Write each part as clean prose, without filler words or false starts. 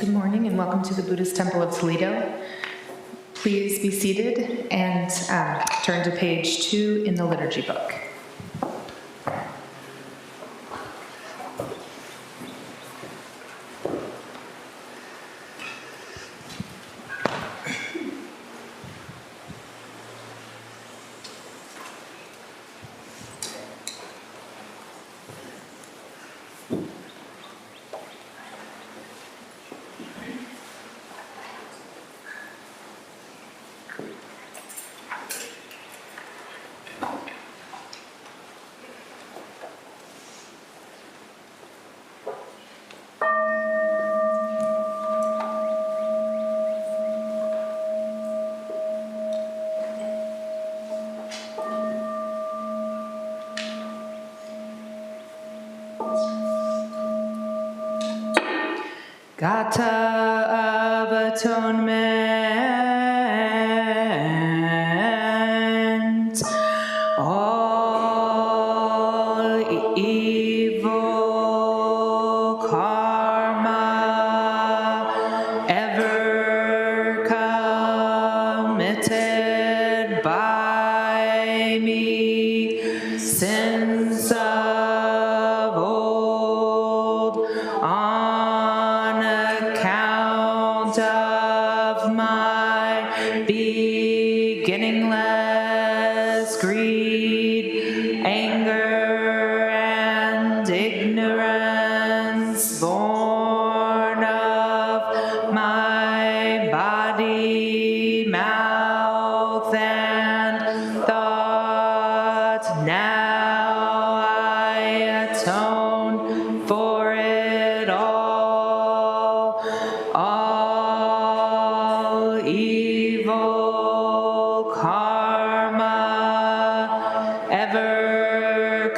Good morning and welcome to the Buddhist Temple of Toledo. Please be seated and turn to page 2 in the liturgy book. Gata of atonement, all evil karma ever committed by me, sins of old, on account of my beginningless greed, anger, and ignorance, born of my body, mouth, and thought, now I atone for it all evil karma ever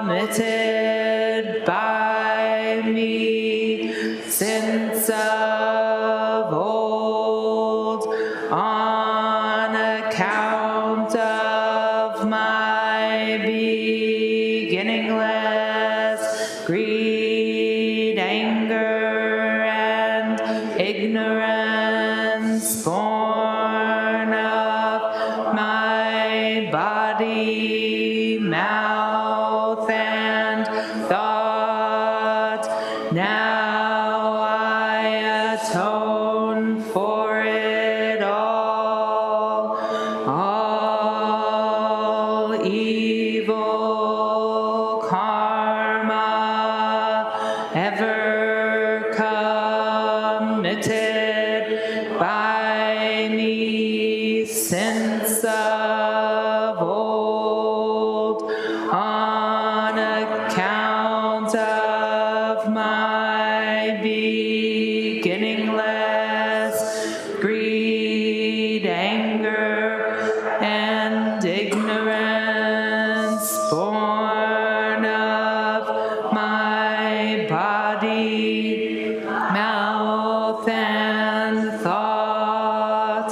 committed by me, since of old, on account of my beginningless greed, anger, and ignorance, born of my body, mouth, and thought, now I atone for it all evil karma ever committed by me, since of old, on account of my beginningless greed, anger, and ignorance, born of my body, mouth, and thought,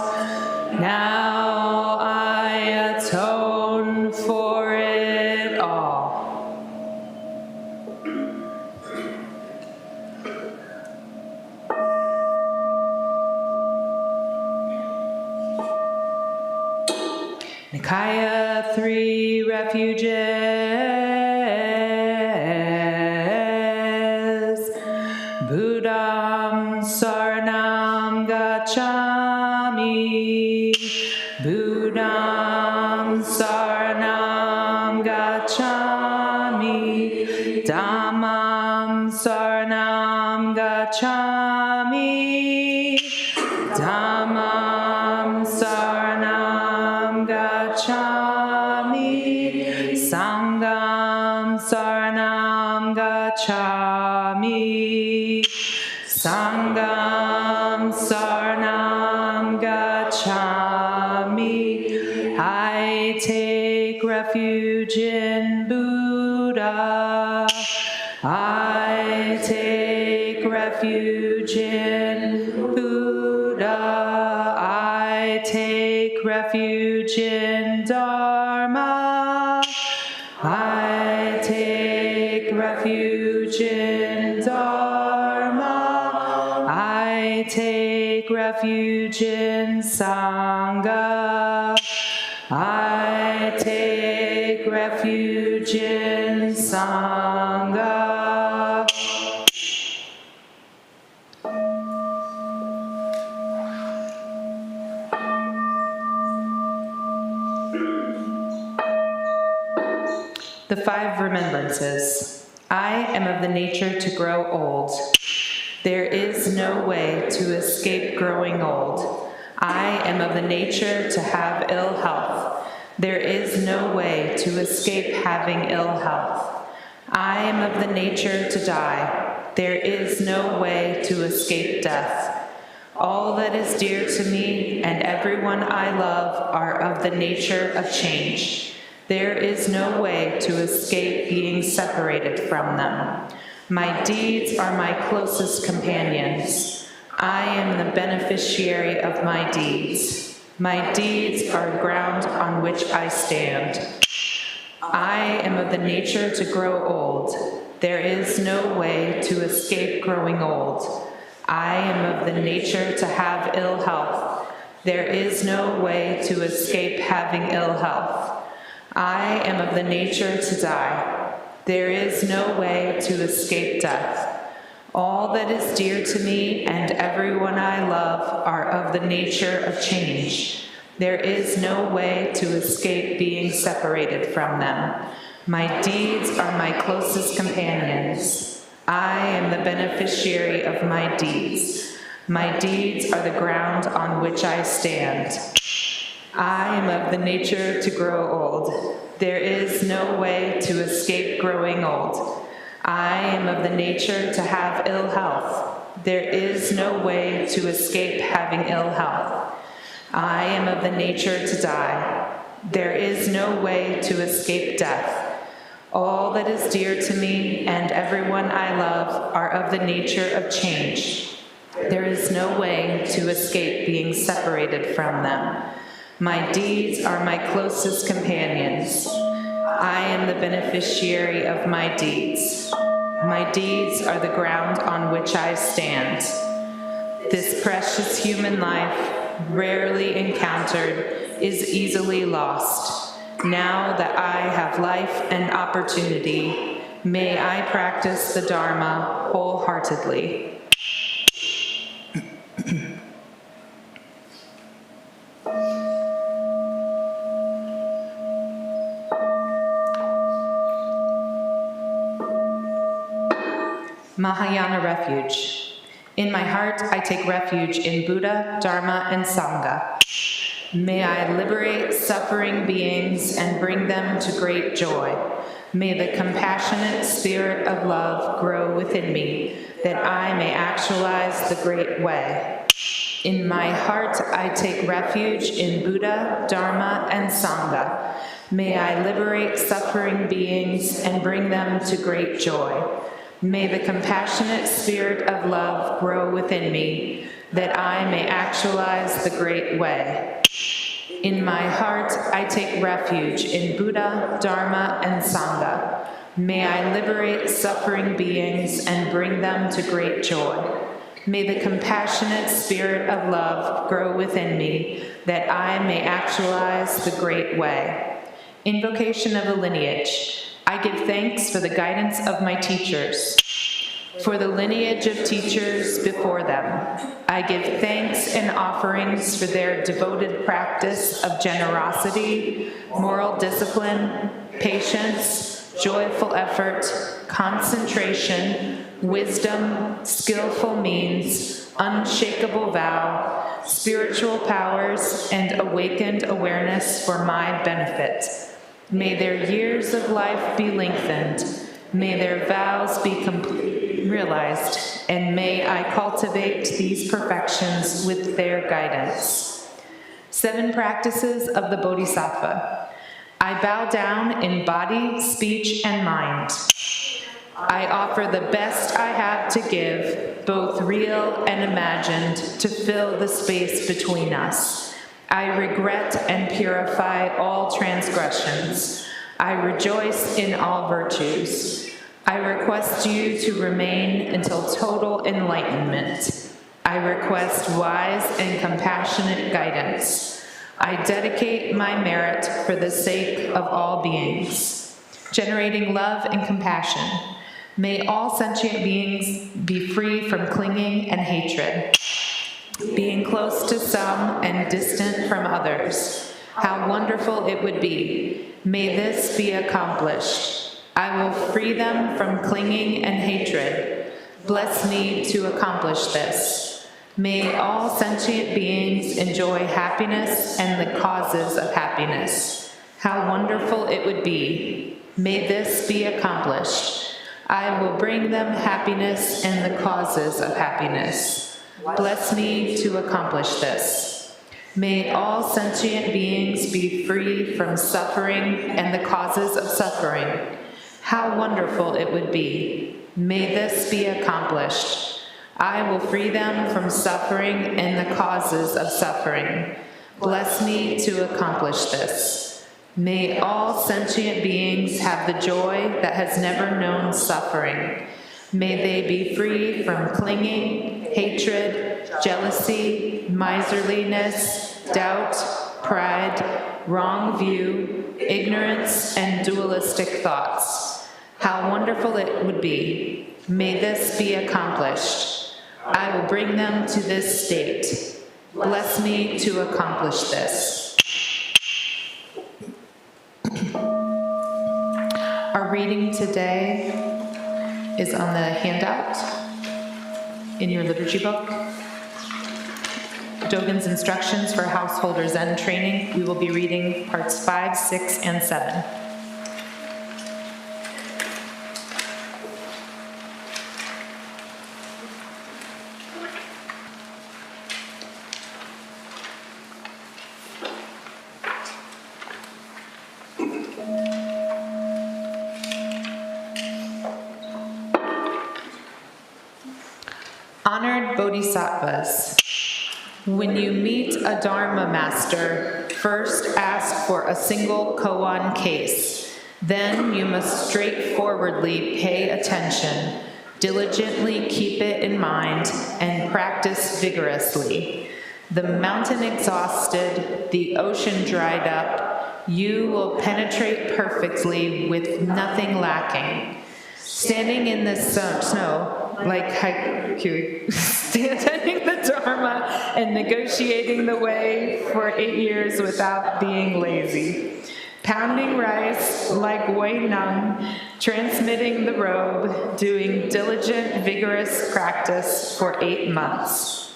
now I atone for it all. Nikaya 3 Refuges. Buddham Saranam Gacchami. Buddham Saranam Gacchami. Dhammam Saranam Gacchami. Dhammam Saranam Gacchami. Sangham Saranam Gacchami. Sangham Saranam Gacchami. I take refuge in Buddha. I take refuge in Buddha. I take refuge in Dharma. I take refuge in Dharma. refuge in Sangha. I take refuge in Sangha. The 5 remembrances. I am of the nature to grow old. There is no way to escape growing old. I am of the nature to have ill health. There is no way to escape having ill health. I am of the nature to die. There is no way to escape death. All that is dear to me and everyone I love are of the nature of change. There is no way to escape being separated from them. My deeds are my closest companions. I am the beneficiary of my deeds. My deeds are the ground on which I stand. I am of the nature to grow old. There is no way to escape growing old. I am of the nature to have ill health. There is no way to escape having ill health. I am of the nature to die. There is no way to escape death. All that is dear to me and everyone I love are of the nature of change. There is no way to escape being separated from them. My deeds are my closest companions. I am the beneficiary of my deeds. My deeds are the ground on which I stand. I am of the nature to grow old. There is no way to escape growing old. I am of the nature to have ill health. There is no way to escape having ill health. I am of the nature to die. There is no way to escape death. All that is dear to me and everyone I love are of the nature of change. There is no way to escape being separated from them. My deeds are my closest companions. I am the beneficiary of my deeds. My deeds are the ground on which I stand. This precious human life, rarely encountered, is easily lost. Now that I have life and opportunity, may I practice the Dharma wholeheartedly. Mahayana Refuge. In my heart, I take refuge in Buddha, Dharma, and Sangha. May I liberate suffering beings and bring them to great joy. May the compassionate spirit of love grow within me, that I may actualize the great way. In my heart, I take refuge in Buddha, Dharma, and Sangha. May I liberate suffering beings and bring them to great joy. May the compassionate spirit of love grow within me, that I may actualize the great way. In my heart, I take refuge in Buddha, Dharma, and Sangha. May I liberate suffering beings and bring them to great joy. May the compassionate spirit of love grow within me, that I may actualize the great way. Invocation of the lineage. I give thanks for the guidance of my teachers, for the lineage of teachers before them. I give thanks and offerings for their devoted practice of generosity, moral discipline, patience, joyful effort, concentration, wisdom, skillful means, unshakable vow, spiritual powers, and awakened awareness for my benefit. May their years of life be lengthened. May their vows be realized, and may I cultivate these perfections with their guidance. 7 practices of the Bodhisattva. I bow down in body, speech, and mind. I offer the best I have to give, both real and imagined, to fill the space between us. I regret and purify all transgressions. I rejoice in all virtues. I request you to remain until total enlightenment. I I request wise and compassionate guidance. I dedicate my merit for the sake of all beings, generating love and compassion. May all sentient beings be free from clinging and hatred, being close to some and distant from others. How wonderful it would be. May this be accomplished. I will free them from clinging and hatred. Bless me to accomplish this. May all sentient beings enjoy happiness and the causes of happiness. How wonderful it would be. May this be accomplished. I will bring them happiness and the causes of happiness. Bless me to accomplish this. May all sentient beings be free from suffering and the causes of suffering. How wonderful it would be. May this be accomplished. I will free them from suffering and the causes of suffering. Bless me to accomplish this. May all sentient beings have the joy that has never known suffering. May they be free from clinging, hatred, jealousy, miserliness, doubt, pride, wrong view, ignorance, and dualistic thoughts. How wonderful it would be. May this be accomplished. I will bring them to this state. Bless me to accomplish this. Our reading today is on the handout in your liturgy book. Dogen's instructions for householder Zen training. We will be reading parts 5, 6, and 7. Honored Bodhisattvas, when you meet a Dharma master, first ask for a single koan case. Then you must straightforwardly pay attention, diligently keep it in mind, and practice vigorously. The mountain exhausted, the ocean dried up, you will penetrate perfectly with nothing lacking. Standing in the snow, like haiku, attending the Dharma and negotiating the way for 8 years without being lazy. Pounding rice like Wei Nung, transmitting the robe, doing diligent, vigorous practice for 8 months.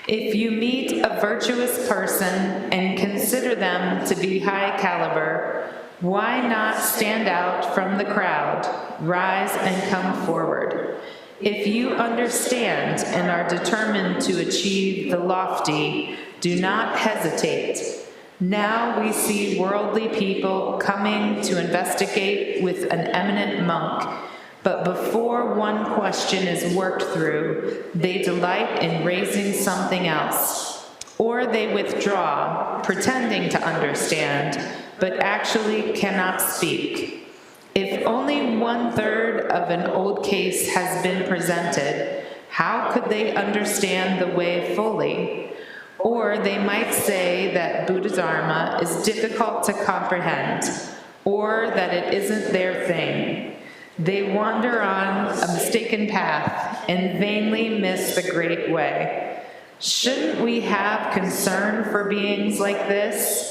If you meet a virtuous person and consider them to be high caliber, why not stand out from the crowd, rise and come forward? If you understand and are determined to achieve the lofty, do not hesitate. Now we see worldly people coming to investigate with an eminent monk, but before one question is worked through, they delight in raising something else. Or they withdraw, pretending to understand, but actually cannot speak. If only 1/3 of an old case has been presented, how could they understand the way fully? Or they might say that Buddha Dharma is difficult to comprehend, or that it isn't their thing. They wander on a mistaken path and vainly miss the great way. Shouldn't we have concern for beings like this?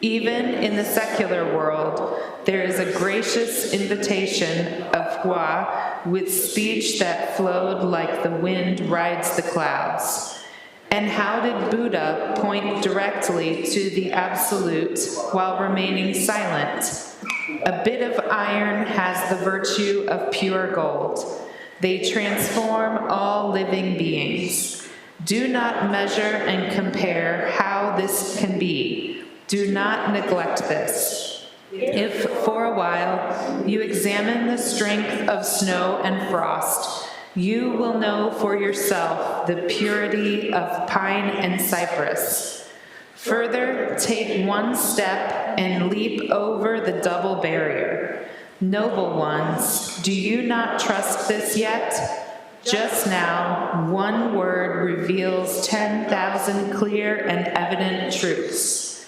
Even in the secular world, there is a gracious invitation of Hua with speech that flowed like the wind rides the clouds. And how did Buddha point directly to the Absolute while remaining silent? A bit of iron has the virtue of pure gold. They transform all living beings. Do not measure and compare how this can be. Do not neglect this. If for a while you examine the strength of snow and frost, you will know for yourself the purity of pine and cypress. Further, take one step and leap over the double barrier. Noble ones, do you not trust this yet? Just now, one word reveals 10,000 clear and evident truths.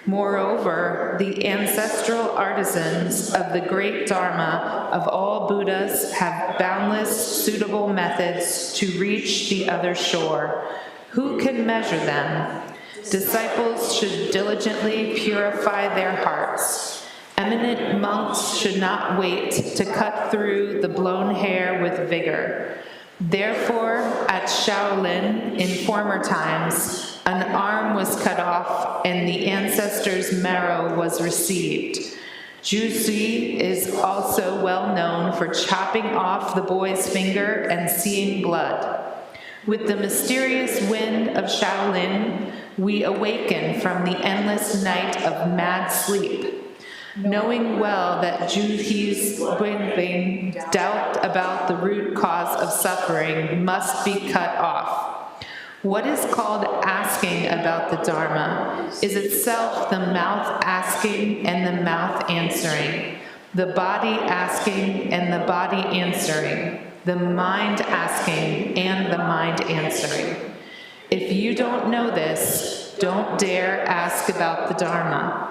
Moreover, the ancestral artisans of the great Dharma of all Buddhas have boundless, suitable methods to reach the other shore. Who can measure them? Disciples should diligently purify their hearts. Eminent monks should not wait to cut through the blown hair with vigor. Therefore, at Shaolin, in former times, an arm was cut off and the ancestor's marrow was received. Jusui is also well known for chopping off the boy's finger and seeing blood. With the mysterious wind of Shaolin, we awaken from the endless night of mad sleep. Knowing well that Juhi's doubt about the root cause of suffering must be cut off. What is called asking about the Dharma is itself the mouth asking and the mouth answering, the body asking and the body answering, the mind asking and the mind answering. If you don't know this, don't dare ask about the Dharma.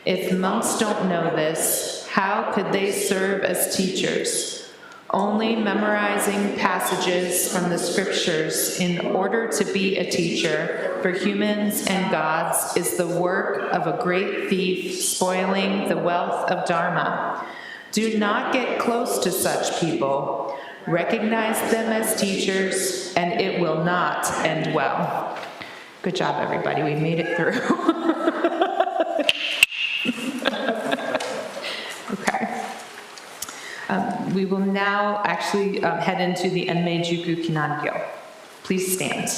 If monks don't know this, how could they serve as teachers? Only memorizing passages from the scriptures in order to be a teacher for humans and gods is the work of a great thief spoiling the wealth of Dharma. Do not get close to such people. Recognize them as teachers, and it will not end well. Good job, everybody. We made it through. Okay. We will now actually head into the Enmei Juku Kinangyo. Please stand.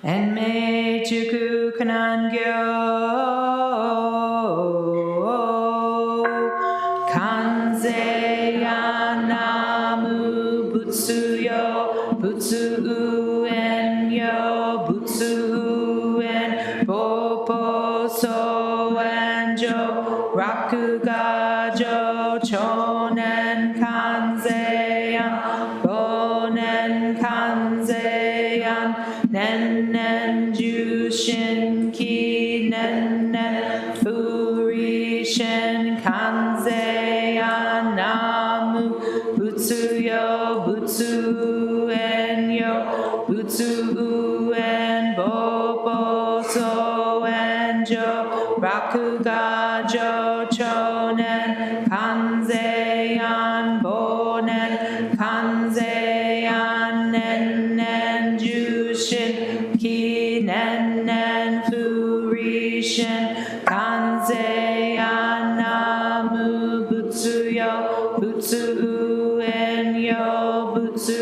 Enmei Juku Kinangyo Kanzeya Namu Butsuyo Butsu Enyo Butsu En Popo So Enjo Rakugajo Chonen Kanzeya Bonen Kanzeya Nen Jushin Ki Nen Furishin Kanzeya Namu Butsuyo Butsu Enyo Butsu En Bobo So Enjo Rakugajo Chonen Kanzeyan Bonen Kanzeyan Nen Jushin Ki Nen Furishin Kanzeyan Namu Butsuyo Butsu Enyo Butsu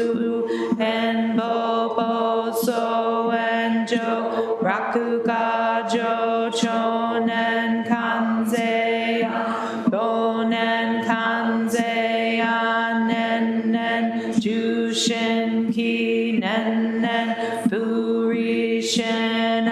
En Bobo So Enjo Rakugajo Chonen Kanzeyan Bonen Kanzeyan Nen Jushin Ki Nen Furishin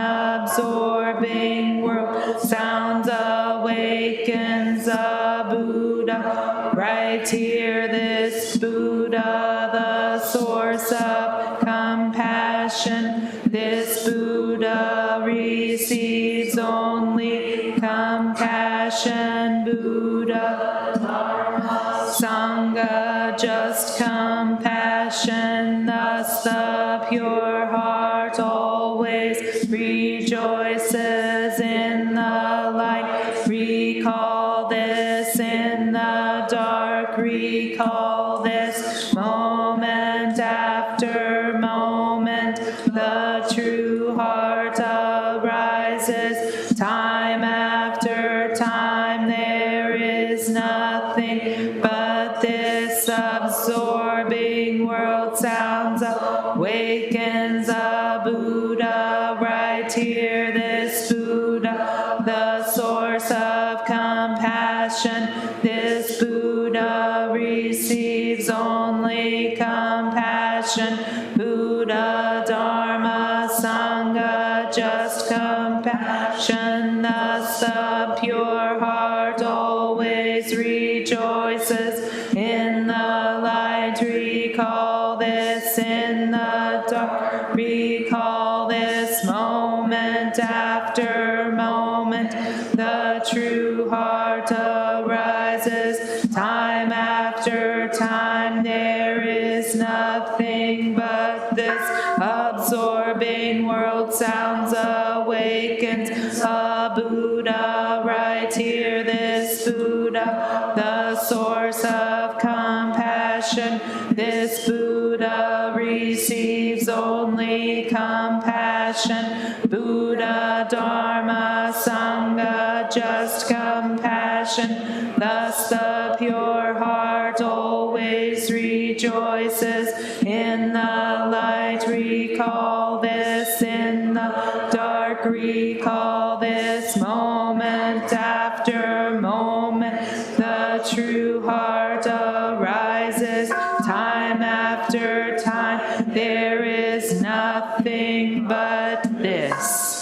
absorbing world sounds awakens a Buddha. Right here, this Buddha, the source of compassion. This Buddha receives only compassion and Buddha, Dharma, Sangha, just compassion. Thus the pure heart always rejoices in the light. Recall this in the dark. Recall this moment after moment. The true heart arises time after time. There is nothing but this absorbing world. Sounds awakens a Buddha right here. This Buddha, the source of compassion. This Buddha receives only compassion. Buddha, Dharma, Sangha, just compassion. Thus the pure heart always rejoices in the light. Recall this in the dark. Recall this moment after moment. The true heart arises time after time. There is nothing but this absorbing world. Sounds awakens a Buddha right here. This Buddha, the source of compassion. This Buddha receives only compassion. Buddha, Dharma, Sangha, just compassion. Thus the pure heart always rejoices in the light. Recall this in the dark. Recall this moment after moment. The true heart arises time after time. There is nothing but this.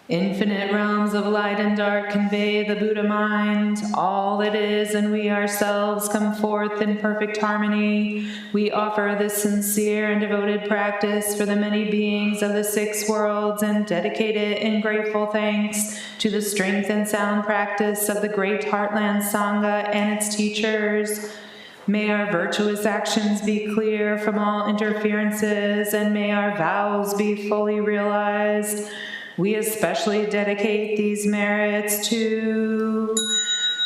Infinite realms of light and dark convey the Buddha mind. All it is and we ourselves come forth in perfect harmony. We offer this sincere and devoted practice for the many beings of the 6 worlds and dedicate it in grateful thanks to the strength and sound practice of the great Heartland Sangha and its teachers. May our virtuous actions be clear from all interferences, and may our vows be fully realized. We especially dedicate these merits to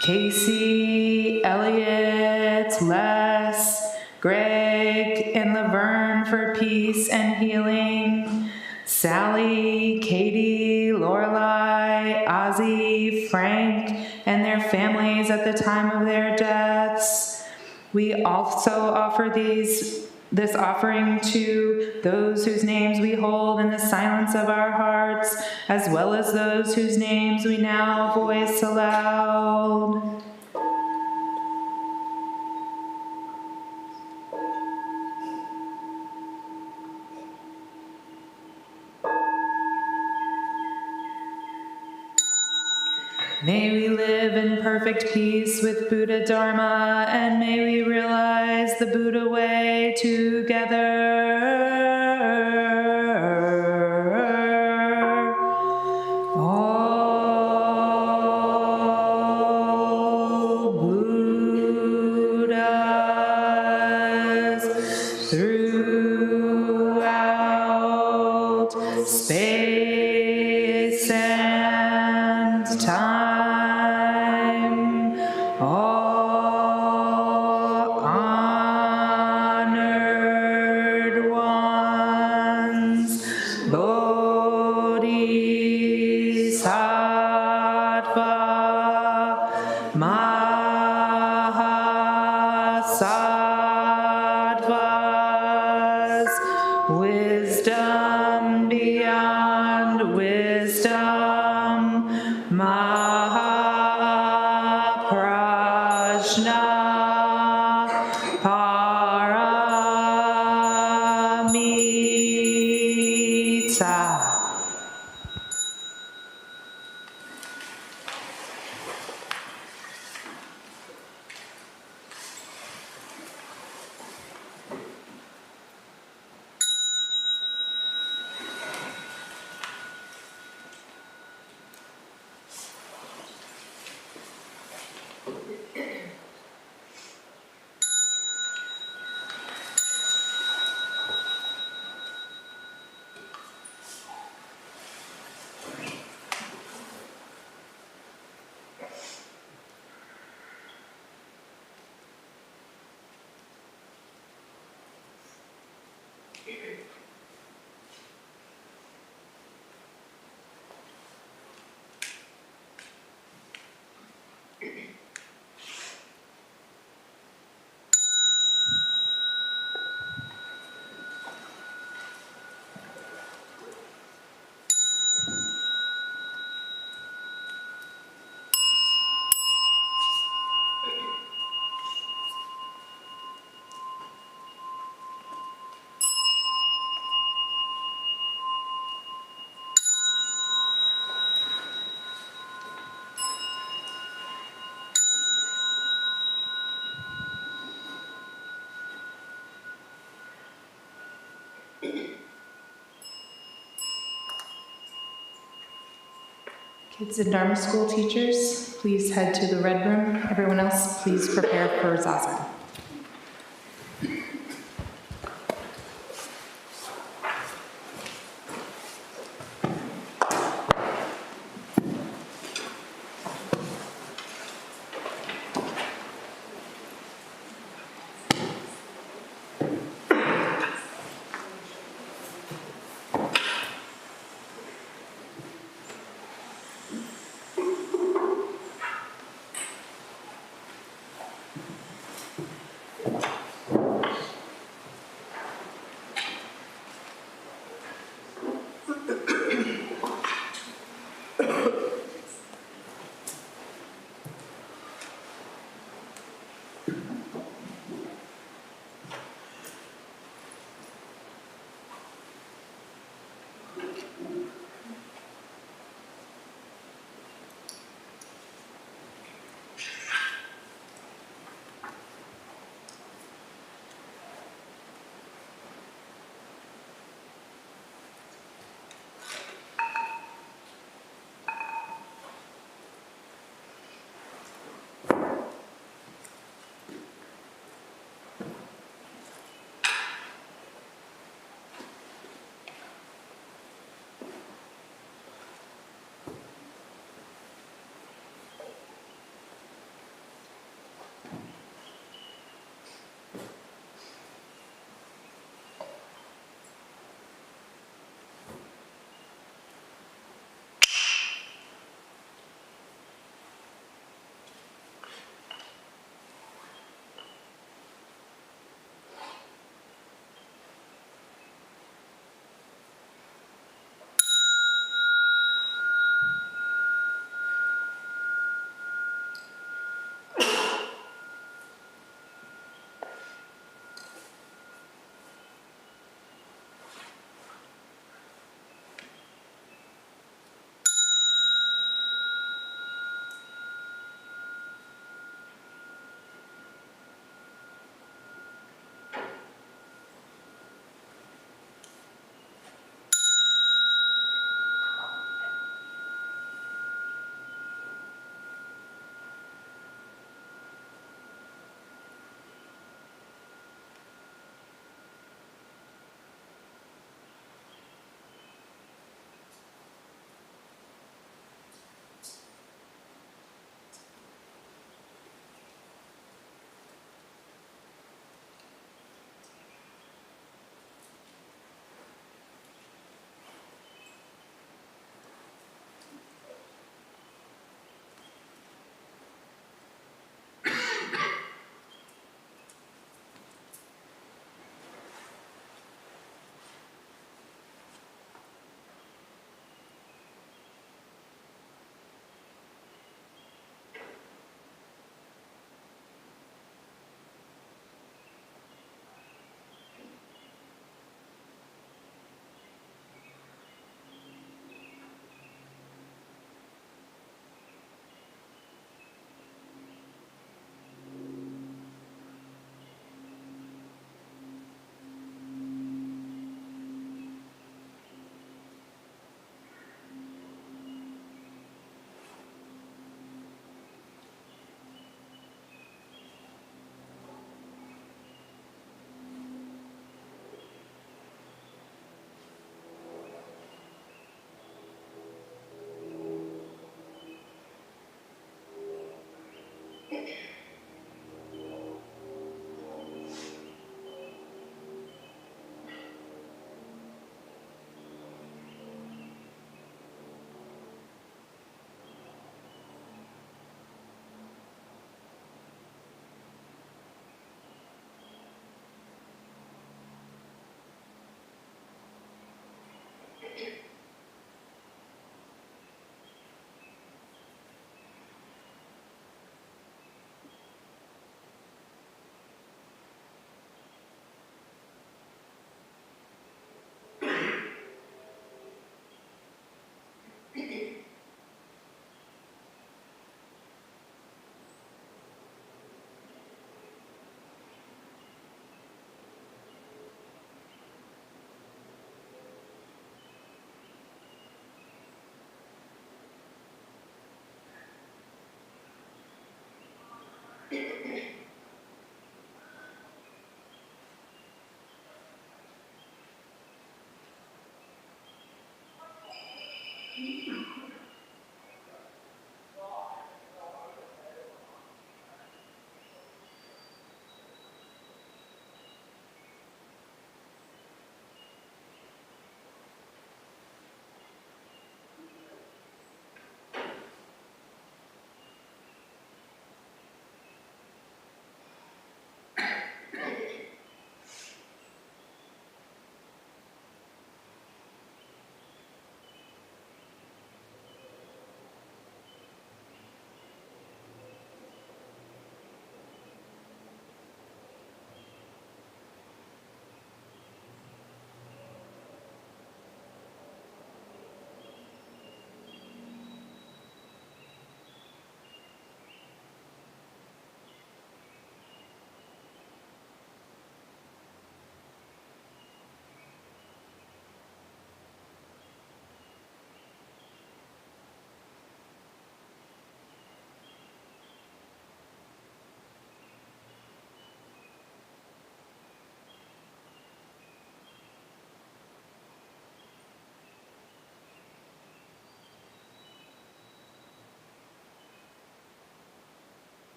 Casey, Elliot, Les, Greg, and Laverne for peace and healing, Sally, Katie, Lorelei, Ozzy, Frank, and their families at the time of their deaths. We also offer this offering to those whose names we hold in the silence of our hearts, as well as those whose names we now voice aloud. May we live in perfect peace with Buddha Dharma, and may we realize the Buddha way together. All Buddhas throughout space and time. All honored ones, Bodhisattva, Mahasattvas, wisdom beyond wisdom, Mahaprajna, Paramita. Kids and Dharma school teachers, please head to the red room. Everyone else, please prepare for Zazen.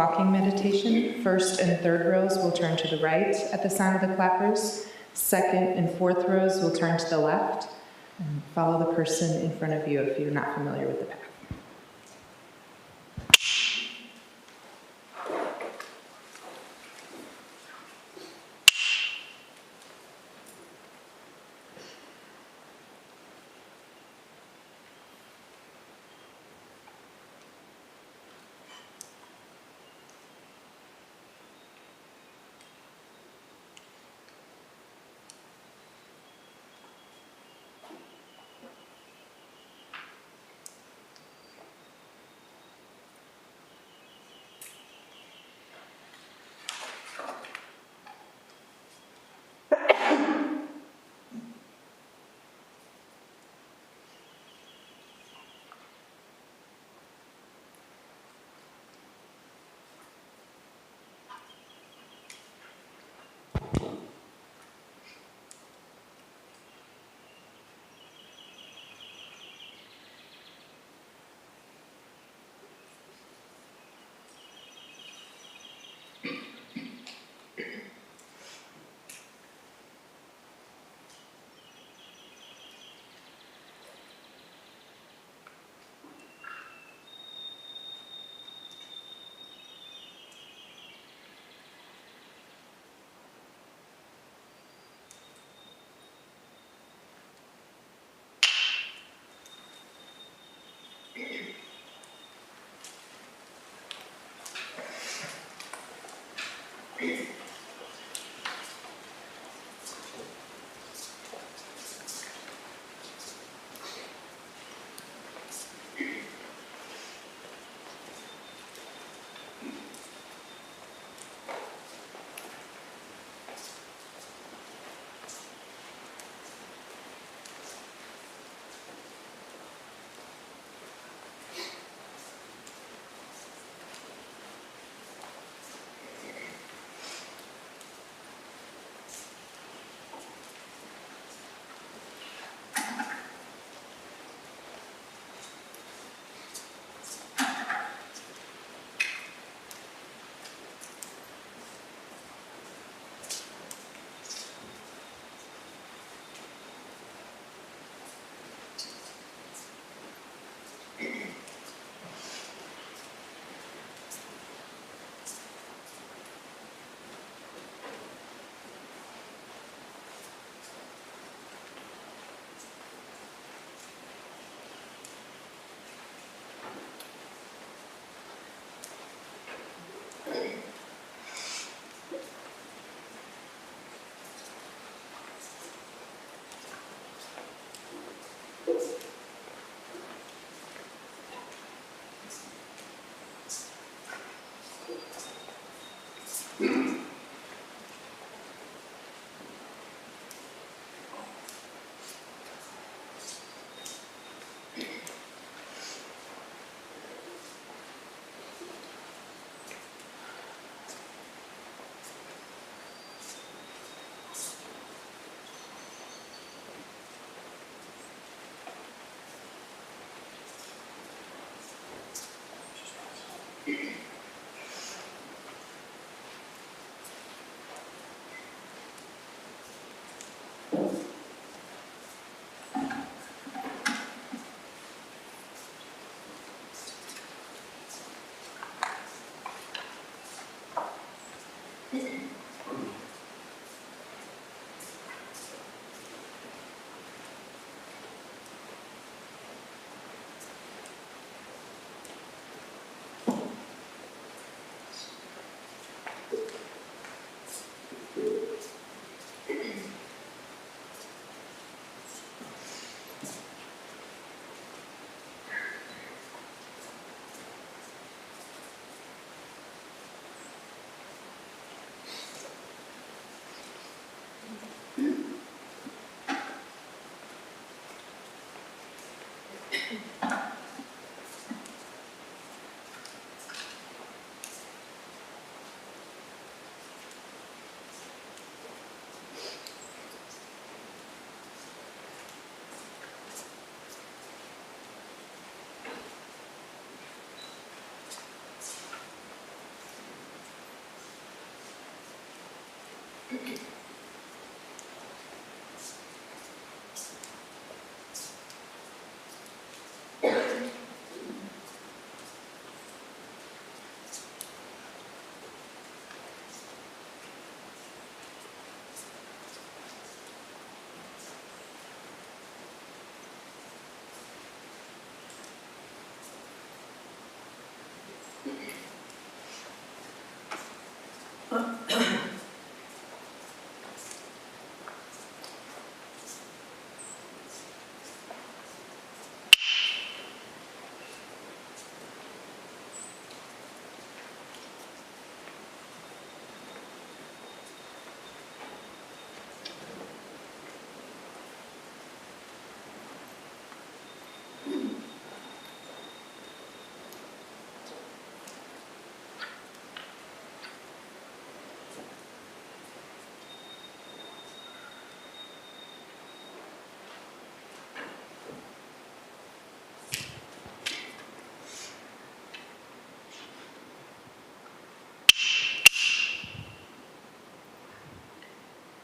walking meditation. First and third rows will turn to the right at the sound of the clappers. Second and fourth rows will turn to the left. And follow the person in front of you if you're not familiar with the path.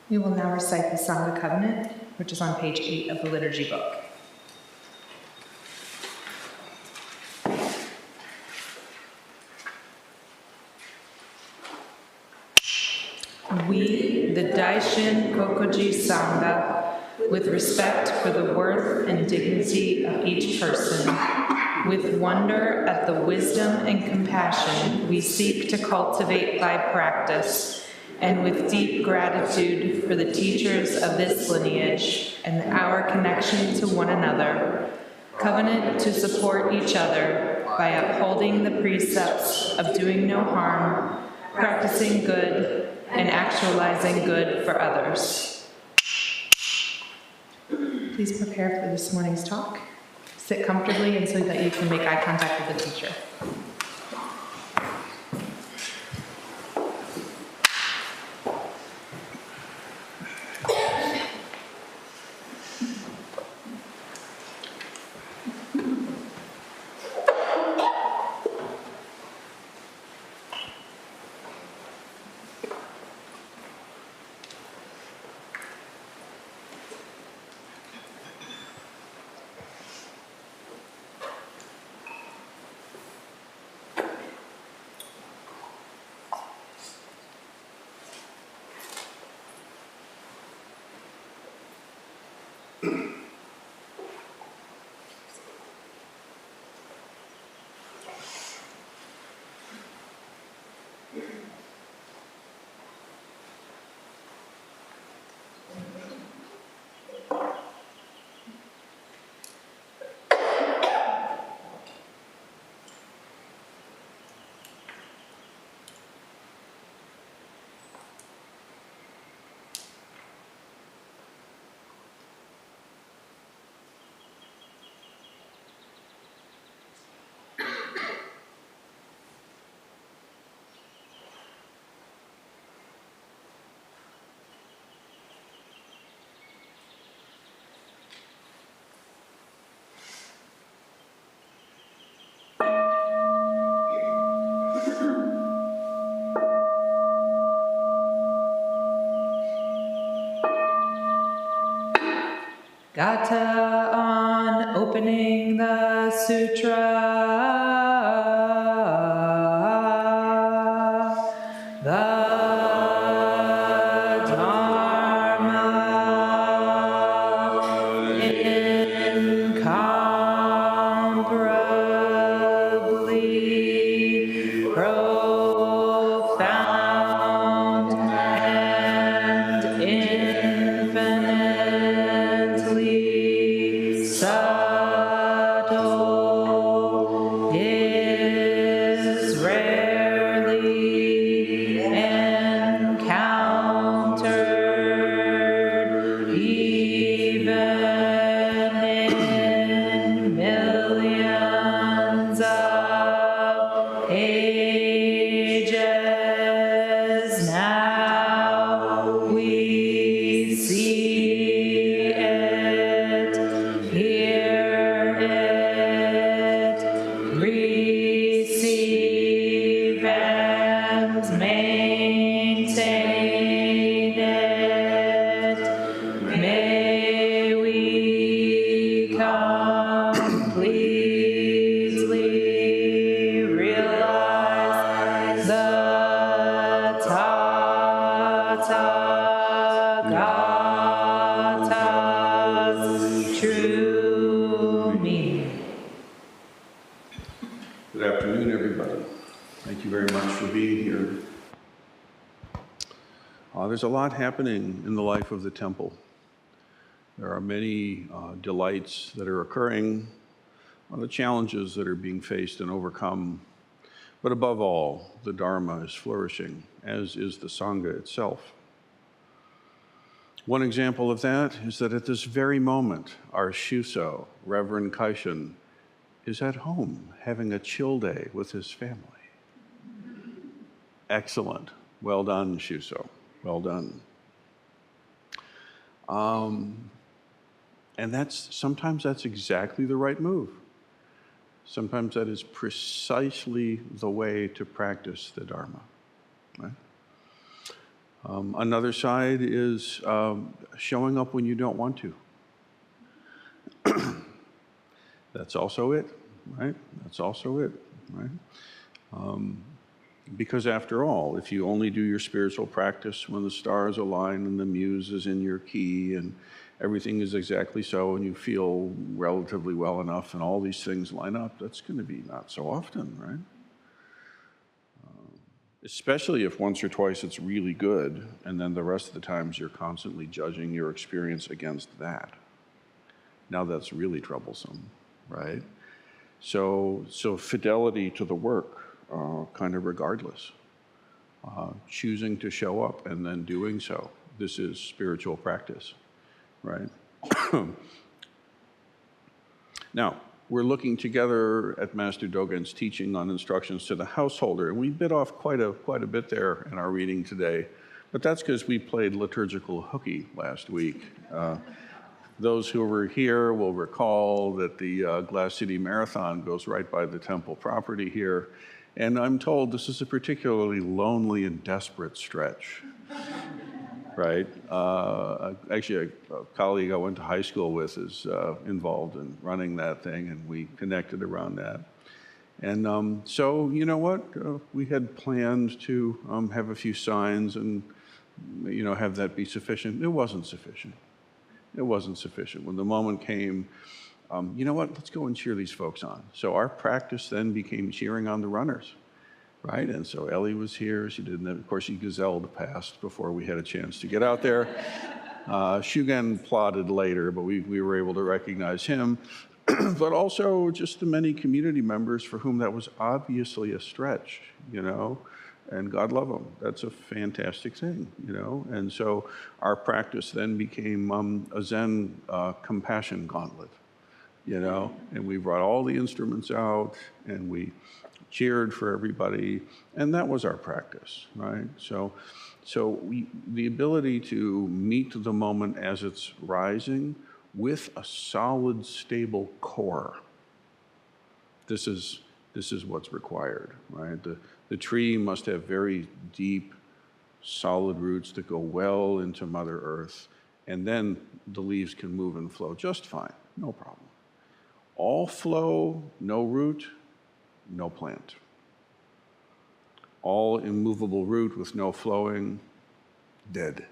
We will now recite the Song of Covenant, which is on page 8 of the liturgy book. We, the Daishin Kokoji Sangha, with respect for the worth and dignity of each person, with wonder at the wisdom and compassion we seek to cultivate by practice, and with deep gratitude for the teachers of this lineage and our connection to one another, covenant to support each other by upholding the precepts of doing no harm, practicing good, and actualizing good for others. Please prepare for this morning's talk. Sit comfortably and so that you can make eye contact with the teacher. Gata on opening the sutra. The Dharma incomparably profound and infinitely subtle is rarely encountered even in millions of ages. Now we see it, hear it, receive and maintain you very much for being here. There's a lot happening in the life of the temple. There are many delights that are occurring, the challenges that are being faced and overcome. But above all, the Dharma is flourishing, as is the Sangha itself. One example of that is that at this very moment, our Shuso, Reverend Kaishin, is at home having a chill day with his family. Excellent. Well done, Shuso. Well done. And sometimes that's exactly the right move. Sometimes that is precisely the way to practice the Dharma. Right? Another side is showing up when you don't want to. That's also it, right? That's also it, right? Because after all, if you only do your spiritual practice when the stars align and the muse is in your key and everything is exactly so and you feel relatively well enough and all these things line up, that's going to be not so often, right? Especially if once or twice it's really good and then the rest of the times you're constantly judging your experience against that. Now that's really troublesome, right? So fidelity to the work, kind of regardless. Choosing to show up and then doing so. This is spiritual practice, right? Now, we're looking together at Master Dogen's teaching on instructions to the householder, and we bit off quite a bit there in our reading today, but that's because we played liturgical hooky last week. Those who were here will recall that the Glass City Marathon goes right by the temple property here, and I'm told this is a particularly lonely and desperate stretch, right? Actually, a colleague I went to high school with is involved in running that thing, and we connected around that. And so, you know what? We had planned to have a few signs and, have that be sufficient. It wasn't sufficient. It wasn't sufficient. When the moment came, you know what, let's go and cheer these folks on. So our practice then became cheering on the runners, right? And so Ellie was here. She didn't, of course, she gazelled past before we had a chance to get out there. Shugen plodded later, but we were able to recognize him. But also just the many community members for whom that was obviously a stretch, and God love them. That's a fantastic thing, And so our practice then became a Zen compassion gauntlet, And we brought all the instruments out, and we cheered for everybody, and that was our practice, right? So the ability to meet the moment as it's rising with a solid, stable core. This is what's required, right? The tree must have very deep, solid roots that go well into Mother Earth, and then the leaves can move and flow just fine, no problem. All flow, no root, no plant. All immovable root with no flowing, dead.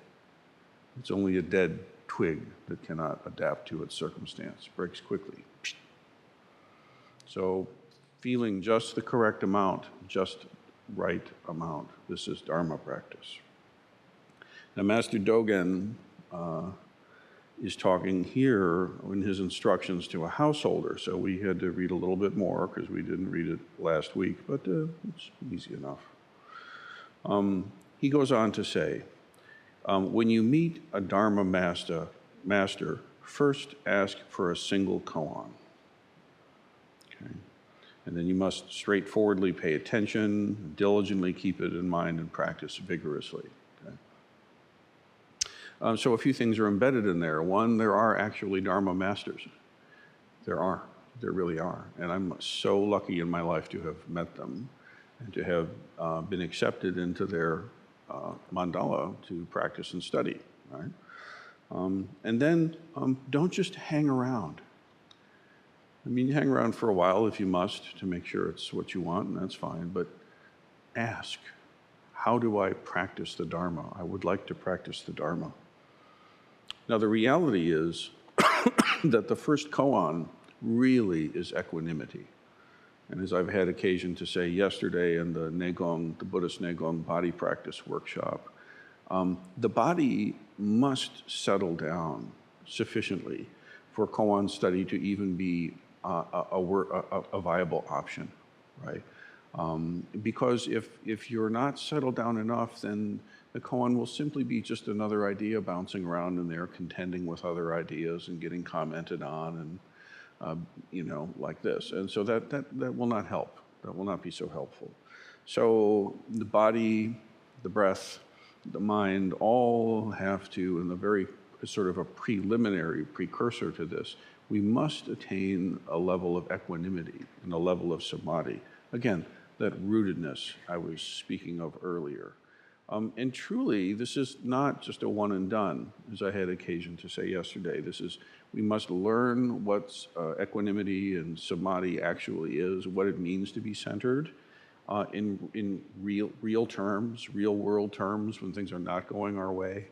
It's only a dead twig that cannot adapt to its circumstance, breaks quickly. So feeling just the correct amount, just right amount. This is Dharma practice. Now, Master Dogen is talking here in his instructions to a householder, so we had to read a little bit more because we didn't read it last week, but it's easy enough. He goes on to say, when you meet a Dharma master, first ask for a single koan. Okay? And then you must straightforwardly pay attention, diligently keep it in mind, and practice vigorously. Okay? So a few things are embedded in there. One, there are actually Dharma masters. There really are. And I'm so lucky in my life to have met them and to have been accepted into their mandala to practice and study, right? And then don't just hang around. I mean, you hang around for a while if you must to make sure it's what you want, and that's fine, but ask, how do I practice the Dharma? I would like to practice the Dharma. Now, the reality is that the first koan really is equanimity. And as I've had occasion to say yesterday in the Negong, the Buddhist Negong body practice workshop, the body must settle down sufficiently for koan study to even be a viable option, right? Because if you're not settled down enough, then the koan will simply be just another idea bouncing around in there, contending with other ideas and getting commented on, and like this. And so that will not help. That will not be so helpful. So the body, the breath, the mind all have to, in the very sort of a preliminary precursor to this, we must attain a level of equanimity and a level of samadhi. Again, that rootedness I was speaking of earlier. And truly, this is not just a one and done, as I had occasion to say yesterday. We must learn what equanimity and samadhi actually is, what it means to be centered in real terms, real world terms, when things are not going our way.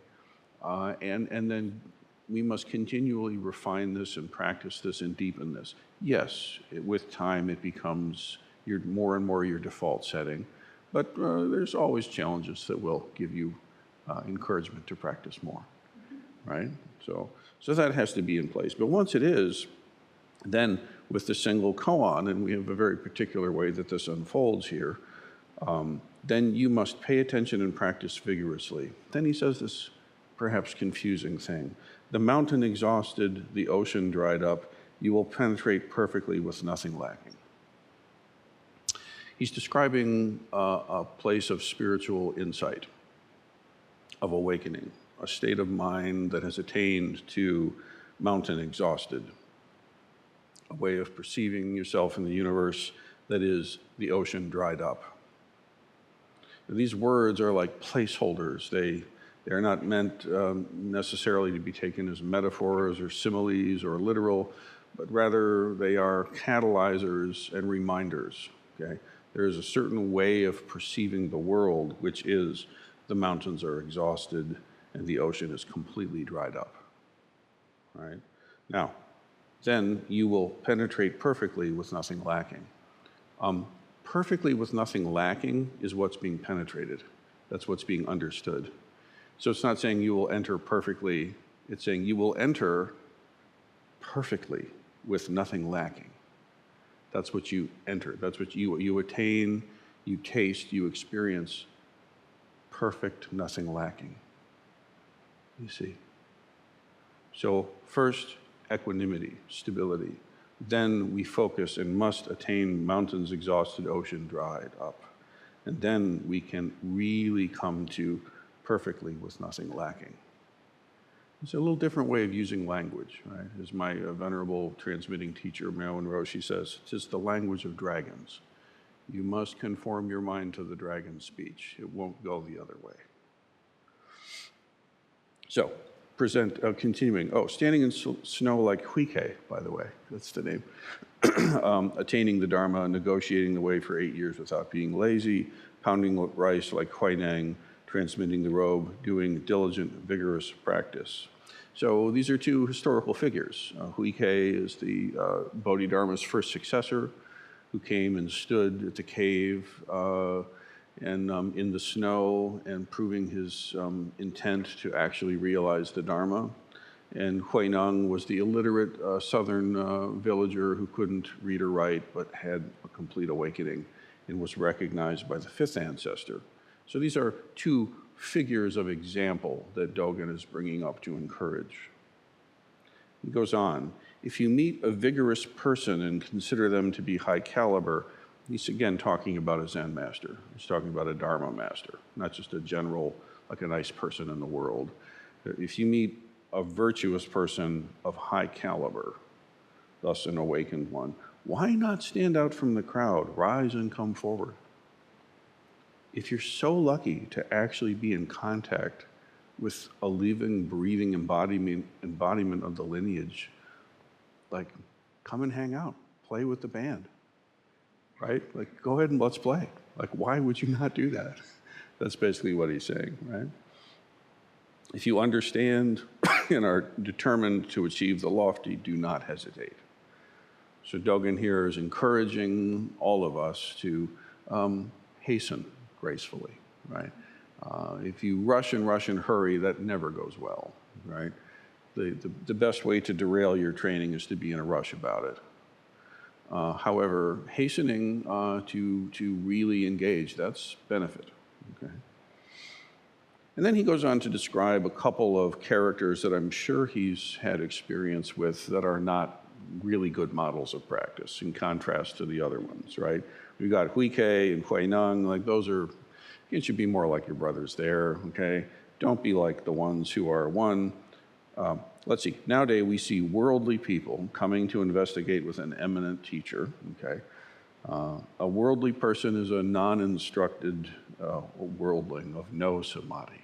And then we must continually refine this and practice this and deepen this. Yes, with time it becomes more and more your default setting, but there's always challenges that will give you encouragement to practice more, right? So that has to be in place. But once it is, then with the single koan, and we have a very particular way that this unfolds here, then you must pay attention and practice vigorously. Then he says this perhaps confusing thing. The mountain exhausted, the ocean dried up, you will penetrate perfectly with nothing lacking. He's describing a place of spiritual insight, of awakening, a state of mind that has attained to mountain exhausted, a way of perceiving yourself in the universe that is the ocean dried up. These words are like placeholders. They're not meant necessarily to be taken as metaphors or similes or literal, but rather they are catalyzers and reminders, okay? There is a certain way of perceiving the world, which is the mountains are exhausted and the ocean is completely dried up, right? Now, then you will penetrate perfectly with nothing lacking. Perfectly with nothing lacking is what's being penetrated. That's what's being understood. So it's not saying you will enter perfectly, it's saying you will enter perfectly with nothing lacking. That's what you enter. That's what you attain, you taste, you experience perfect, nothing lacking. You see? So first, equanimity, stability. Then we focus and must attain mountains exhausted, ocean dried up. And then we can really come to perfectly with nothing lacking. It's a little different way of using language, right? As my venerable transmitting teacher, Marilyn Roshi, says, it's the language of dragons. You must conform your mind to the dragon's speech. It won't go the other way. So, continuing. Standing in snow like Weekday, by the way, that's the name. Attaining the Dharma, negotiating the way for 8 years without being lazy, pounding rice like Huineng, transmitting the robe, doing diligent, vigorous practice. So these are two historical figures. Weekday is the Bodhidharma's first successor who came and stood at the cave and in the snow and proving his intent to actually realize the Dharma. And Huineng was the illiterate southern villager who couldn't read or write but had a complete awakening and was recognized by the fifth ancestor. So these are two figures of example that Dogen is bringing up to encourage. He goes on, if you meet a vigorous person and consider them to be high caliber, he's again talking about a Zen master. He's talking about a Dharma master, not just a general, like a nice person in the world. If you meet a virtuous person of high caliber, thus an awakened one, why not stand out from the crowd, rise and come forward? If you're so lucky to actually be in contact with a living, breathing embodiment of the lineage, like, come and hang out, play with the band, right? Like, go ahead and let's play. Like, why would you not do that? That's basically what he's saying, right? If you understand and are determined to achieve the lofty, do not hesitate. So Dogen here is encouraging all of us to hasten gracefully, right? If you rush and hurry, that never goes well, right? The best way to derail your training is to be in a rush about it. However, hastening to really engage, that's benefit, okay? And then he goes on to describe a couple of characters that I'm sure he's had experience with that are not really good models of practice in contrast to the other ones, right? We got Weekday and Huineng, like those are, you should be more like your brothers there, okay? Don't be like the ones who are one. Let's see, nowadays we see worldly people coming to investigate with an eminent teacher, okay? A worldly person is a non-instructed worldling of no samadhi.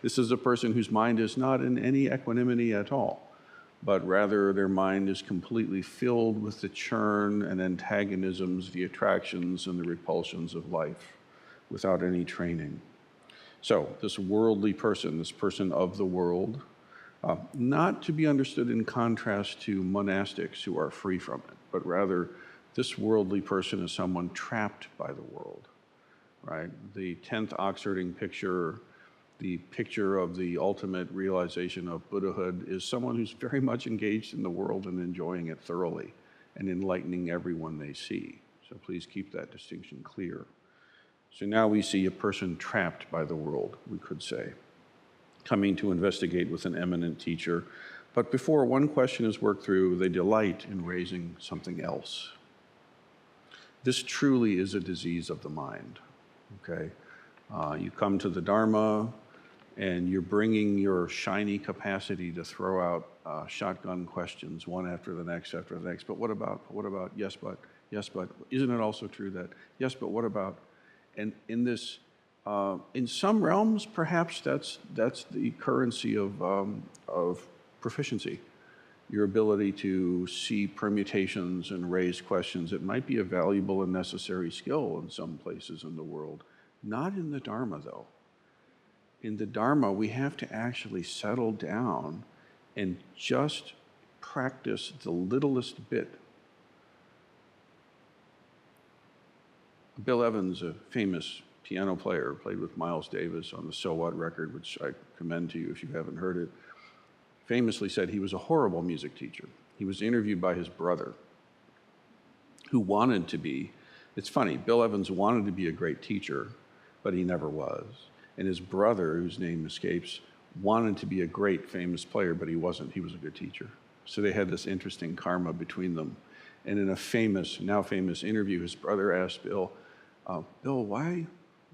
This is a person whose mind is not in any equanimity at all, but rather their mind is completely filled with the churn and antagonisms, the attractions and the repulsions of life without any training. So this worldly person, this person of the world, not to be understood in contrast to monastics who are free from it, but rather this worldly person is someone trapped by the world, right? The 10th Oxfording picture, the picture of the ultimate realization of Buddhahood, is someone who's very much engaged in the world and enjoying it thoroughly and enlightening everyone they see. So please keep that distinction clear. So now we see a person trapped by the world, we could say, coming to investigate with an eminent teacher. But before one question is worked through, they delight in raising something else. This truly is a disease of the mind, okay? You come to the Dharma, and you're bringing your shiny capacity to throw out shotgun questions, one after the next, but what about, yes, but, isn't it also true that, yes, but what about, and in this, in some realms, perhaps that's the currency of proficiency, your ability to see permutations and raise questions. It might be a valuable and necessary skill in some places in the world, not in the Dharma though. In the Dharma, we have to actually settle down and just practice the littlest bit. Bill Evans, a famous piano player, played with Miles Davis on the So What record, which I commend to you if you haven't heard it, famously said he was a horrible music teacher. He was interviewed by his brother, who wanted to be, it's funny, Bill Evans wanted to be a great teacher, but he never was. And his brother, whose name escapes, wanted to be a great famous player, but he wasn't. He was a good teacher. So they had this interesting karma between them. And in a famous, now famous interview, his brother asked Bill, Bill, why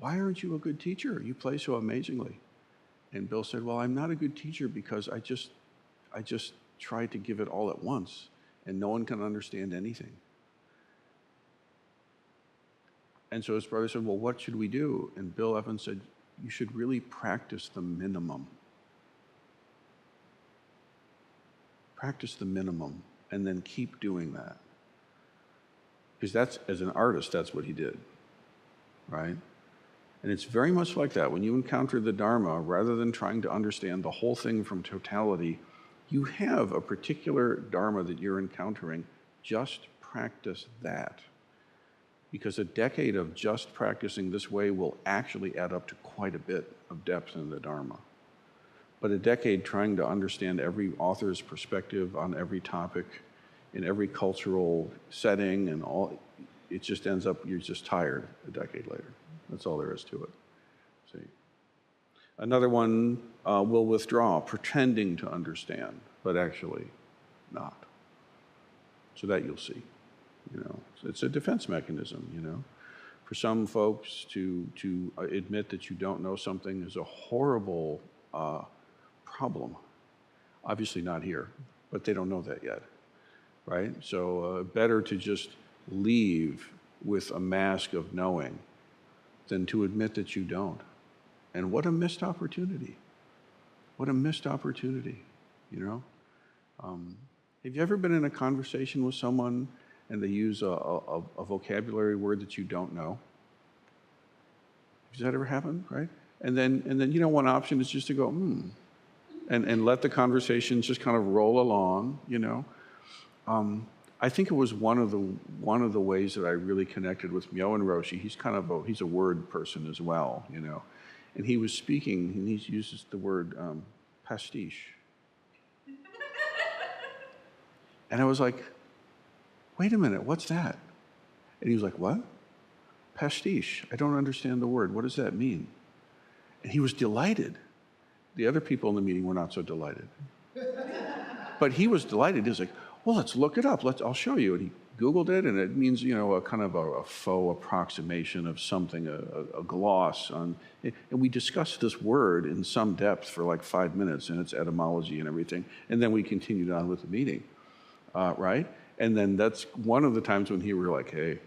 aren't you a good teacher? You play so amazingly. And Bill said, well, I'm not a good teacher because I just try to give it all at once, and no one can understand anything. And so his brother said, well, what should we do? And Bill Evans said, you should really practice the minimum. Practice the minimum, and then keep doing that. Because that's, as an artist, that's what he did, right? And it's very much like that. When you encounter the Dharma, rather than trying to understand the whole thing from totality, you have a particular Dharma that you're encountering. Just practice that. Because a decade of just practicing this way will actually add up to quite a bit of depth in the Dharma. But a decade trying to understand every author's perspective on every topic, in every cultural setting and all, it just ends up, you're just tired a decade later. That's all there is to it. See? Another one will withdraw, pretending to understand, but actually not. So that you'll see. You know, it's a defense mechanism, you know. For some folks to admit that you don't know something is a horrible problem. Obviously not here, but they don't know that yet, right? So better to just leave with a mask of knowing than to admit that you don't. And what a missed opportunity. What a missed opportunity, you know? Have you ever been in a conversation with someone and they use a vocabulary word that you don't know? Has that ever happened, right? And then you know, one option is just to go, and let the conversation just kind of roll along, you know? I think it was one of the ways that I really connected with Myoen Roshi. He's a word person as well, you know. And he was speaking, and he uses the word pastiche. And I was like, wait a minute, what's that? And he was like, what? Pastiche. I don't understand the word. What does that mean? And he was delighted. The other people in the meeting were not so delighted. But he was delighted. He was like, well, let's look it up. I'll show you. And he Googled it, and it means, you know, a kind of a faux approximation of something, a gloss on. And we discussed this word in some depth for like 5 minutes and its etymology and everything. And then we continued on with the meeting, right? And then that's one of the times when he were like, hey,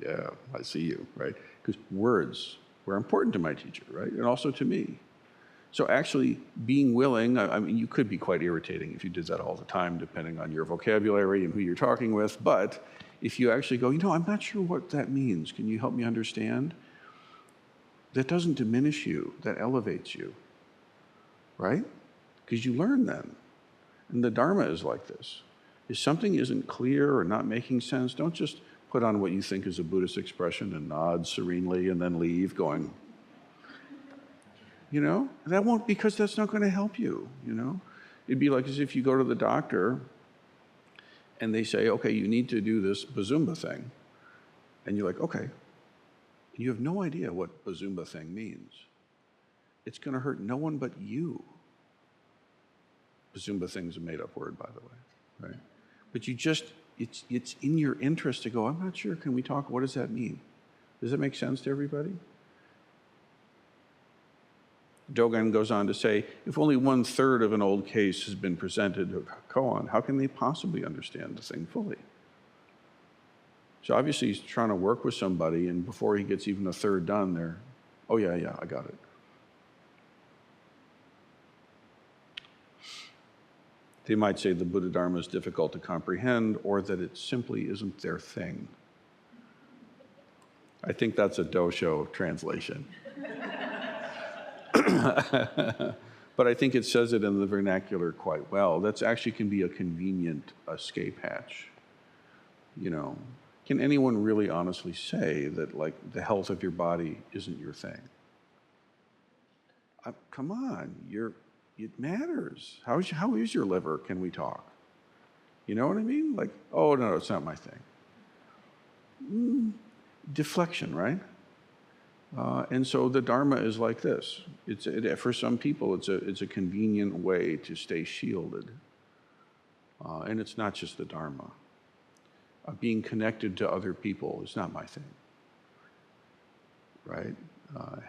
yeah, I see you, right? Because words were important to my teacher, right? And also to me. So actually being willing, I mean, you could be quite irritating if you did that all the time, depending on your vocabulary and who you're talking with. But if you actually go, you know, I'm not sure what that means. Can you help me understand? That doesn't diminish you. That elevates you, right? Because you learn then. And the Dharma is like this. If something isn't clear or not making sense, don't just put on what you think is a Buddhist expression and nod serenely and then leave going, you know, that won't, because that's not going to help you, you know. It'd be like as if you go to the doctor and they say, okay, you need to do this Bazumba thing. And you're like, okay. You have no idea what Bazumba thing means. It's going to hurt no one but you. Bazumba thing's a made-up word, by the way, right? But you just, it's in your interest to go, I'm not sure, can we talk, what does that mean? Does that make sense to everybody? Dogen goes on to say, if only 1/3 of an old case has been presented to koan, how can they possibly understand the thing fully? So obviously he's trying to work with somebody, and before he gets even 1/3 done, they're, oh yeah, I got it. They might say the Buddha Dharma is difficult to comprehend, or that it simply isn't their thing. I think that's a Dosho translation. But I think it says it in the vernacular quite well. That's actually can be a convenient escape hatch. You know, can anyone really honestly say that, like, the health of your body isn't your thing? Come on, it matters. How is your liver? Can we talk? You know what I mean? Like, oh no, it's not my thing. Deflection, right? And so the Dharma is like this. For some people, it's a convenient way to stay shielded. And it's not just the Dharma. Being connected to other people is not my thing, right?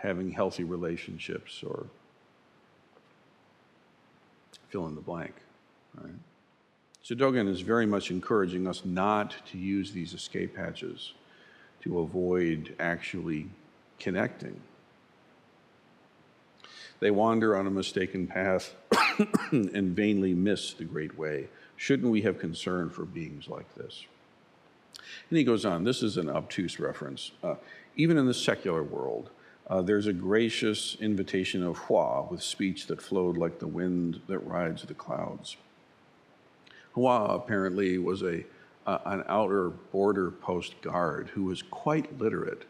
Having healthy relationships, or fill in the blank, right? So Dogen is very much encouraging us not to use these escape hatches to avoid actually connecting. They wander on a mistaken path and vainly miss the great way. Shouldn't we have concern for beings like this? And he goes on, this is an obtuse reference. Even in the secular world, there's a gracious invitation of Hua with speech that flowed like the wind that rides the clouds. Hua apparently was an outer border post guard who was quite literate,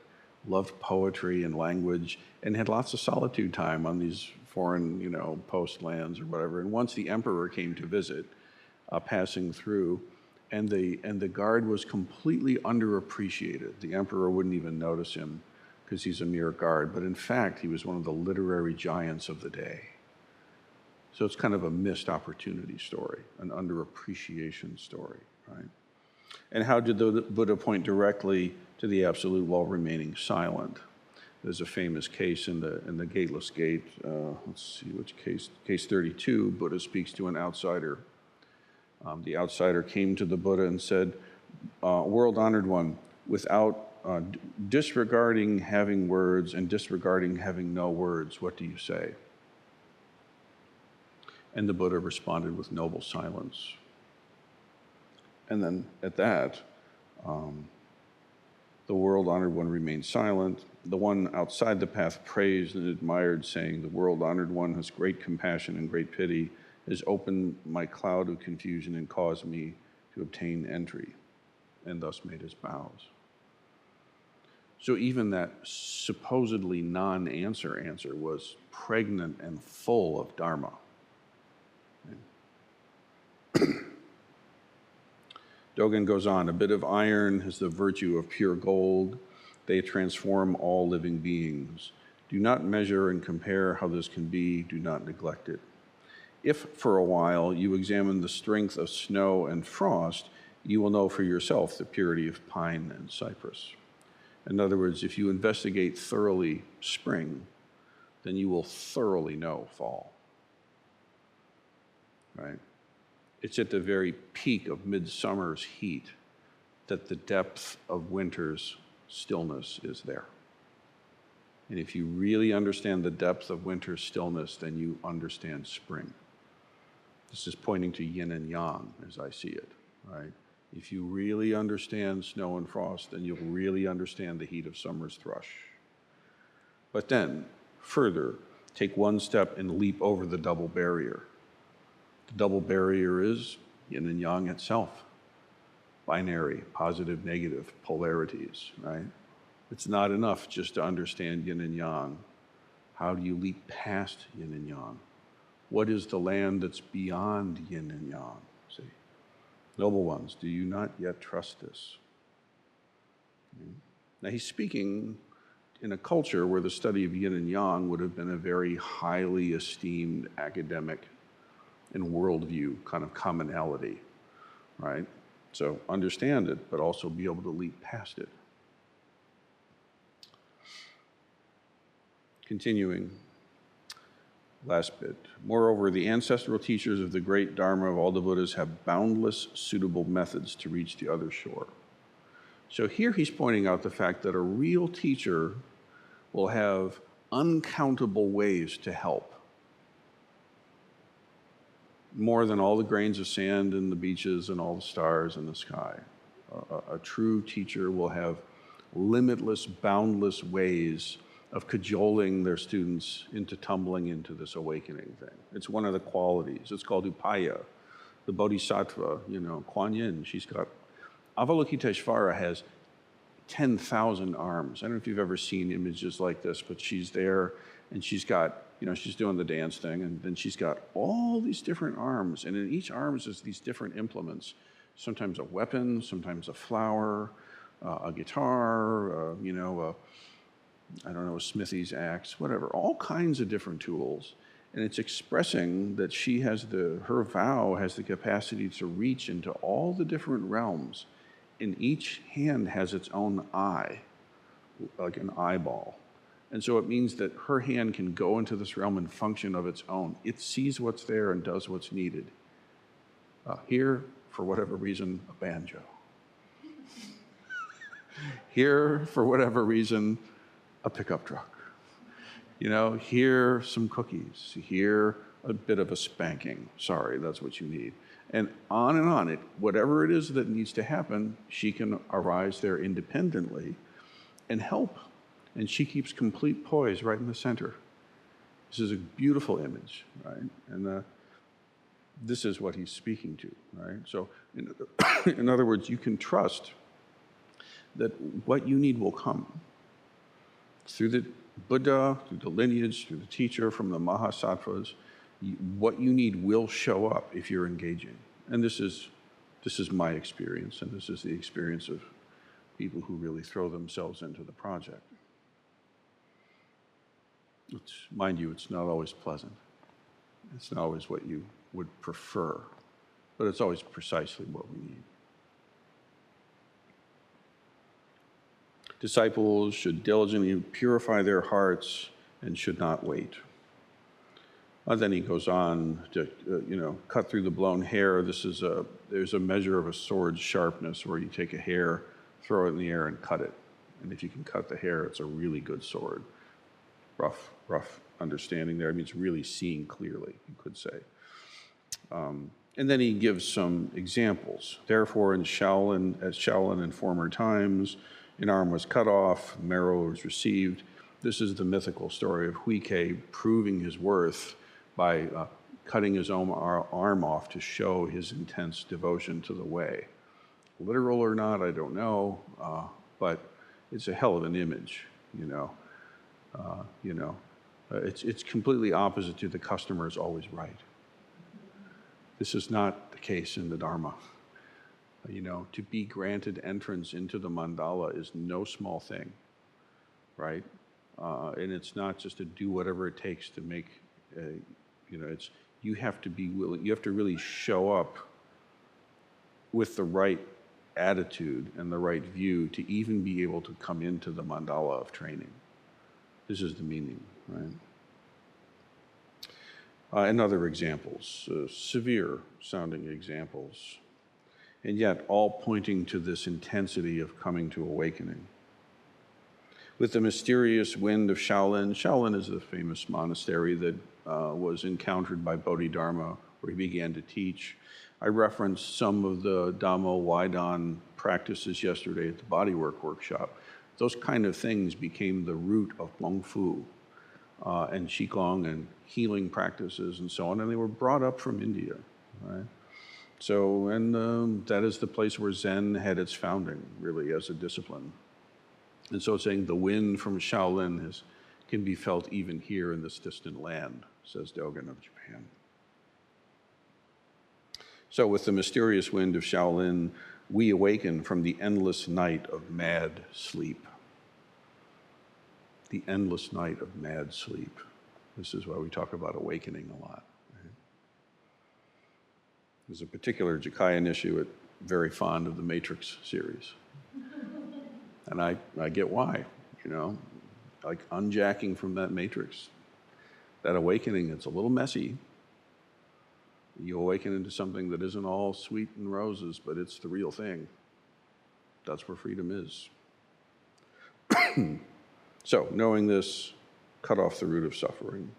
loved poetry and language, and had lots of solitude time on these foreign, you know, post lands or whatever. And once the emperor came to visit, passing through, and the guard was completely underappreciated. The emperor wouldn't even notice him because he's a mere guard, but in fact, he was one of the literary giants of the day. So it's kind of a missed opportunity story, an underappreciation story, right? And how did the Buddha point directly to the absolute while remaining silent? There's a famous case in the Gateless Gate. Let's see which case. Case 32. Buddha speaks to an outsider. The outsider came to the Buddha and said, "World-honored one, without disregarding having words and disregarding having no words, what do you say?" And the Buddha responded with noble silence. And then at that, the world-honored one remained silent. The one outside the path praised and admired, saying, "The world-honored one has great compassion and great pity, has opened my cloud of confusion and caused me to obtain entry, and thus made his vows. So even that supposedly non-answer was pregnant and full of dharma. Dogen goes on, a bit of iron has the virtue of pure gold. They transform all living beings. Do not measure and compare how this can be. Do not neglect it. If for a while you examine the strength of snow and frost, you will know for yourself the purity of pine and cypress. In other words, if you investigate thoroughly spring, then you will thoroughly know fall. Right? It's at the very peak of midsummer's heat that the depth of winter's stillness is there. And if you really understand the depth of winter's stillness, then you understand spring. This is pointing to yin and yang as I see it, right? If you really understand snow and frost, then you'll really understand the heat of summer's thrush. But then, further, take one step and leap over the double barrier. The double barrier is yin and yang itself. Binary, positive, negative polarities, right? It's not enough just to understand yin and yang. How do you leap past yin and yang? What is the land that's beyond yin and yang? See? Noble ones, do you not yet trust this? Now he's speaking in a culture where the study of yin and yang would have been a very highly esteemed academic and worldview kind of commonality, right? So understand it, but also be able to leap past it. Continuing, last bit. Moreover, the ancestral teachers of the great Dharma of all the Buddhas have boundless suitable methods to reach the other shore. So here he's pointing out the fact that a real teacher will have uncountable ways to help. More than all the grains of sand in the beaches and all the stars in the sky. A true teacher will have limitless, boundless ways of cajoling their students into tumbling into this awakening thing. It's one of the qualities. It's called upaya. The bodhisattva, Kuan Yin, she's got, Avalokiteshvara has 10,000 arms. I don't know if you've ever seen images like this, but she's there and she's got, she's doing the dance thing, and then she's got all these different arms, and in each arm is these different implements. Sometimes a weapon, sometimes a flower, a guitar, a smithy's axe, whatever, all kinds of different tools. And it's expressing that she has her vow has the capacity to reach into all the different realms. And each hand has its own eye, like an eyeball. And so it means that her hand can go into this realm and function of its own. It sees what's there and does what's needed. Here, for whatever reason, a banjo. Here, for whatever reason, a pickup truck. Here, some cookies. Here, a bit of a spanking. Sorry, that's what you need. And on. Whatever it is that needs to happen, she can arise there independently and help. And she keeps complete poise right in the center. This is a beautiful image, right? And this is what he's speaking to, right? So in other words, you can trust that what you need will come. Through the Buddha, through the lineage, through the teacher, from the Mahasattvas, what you need will show up if you're engaging. And this is my experience, and this is the experience of people who really throw themselves into the project. Mind you, it's not always pleasant. It's not always what you would prefer, but it's always precisely what we need. Disciples should diligently purify their hearts and should not wait. And then he goes on to, cut through the blown hair. There's a measure of a sword's sharpness where you take a hair, throw it in the air, and cut it. And if you can cut the hair, it's a really good sword. Rough understanding there. I mean, it's really seeing clearly, you could say. And then he gives some examples. Therefore, as Shaolin in former times, an arm was cut off, marrow was received. This is the mythical story of Weekday proving his worth by cutting his own arm off to show his intense devotion to the way. Literal or not, I don't know, but it's a hell of an image, you know. It's completely opposite to the customer is always right. This is not the case in the Dharma. You know, to be granted entrance into the mandala is no small thing, right? And it's not just to do whatever it takes to make, you have to be willing, you have to really show up with the right attitude and the right view to even be able to come into the mandala of training. This is the meaning, right? And other examples, severe sounding examples, and yet all pointing to this intensity of coming to awakening. With the mysterious wind of Shaolin, Shaolin is the famous monastery that was encountered by Bodhidharma, where he began to teach. I referenced some of the Dhammo Waidan practices yesterday at the bodywork workshop. Those kind of things became the root of Hmong Fu and Qigong and healing practices and so on, and they were brought up from India, right? So, and that is the place where Zen had its founding, really, as a discipline. And so it's saying the wind from Shaolin can be felt even here in this distant land, says Dogen of Japan. So with the mysterious wind of Shaolin, we awaken from the endless night of mad sleep. The endless night of mad sleep. This is why we talk about awakening a lot. Right? There's a particular Jikaya Nishuit very fond of the Matrix series. And I get why, you know, like unjacking from that matrix, that awakening, it's a little messy. You awaken into something that isn't all sweet and roses, but it's the real thing. That's where freedom is. So, knowing this, cut off the root of suffering.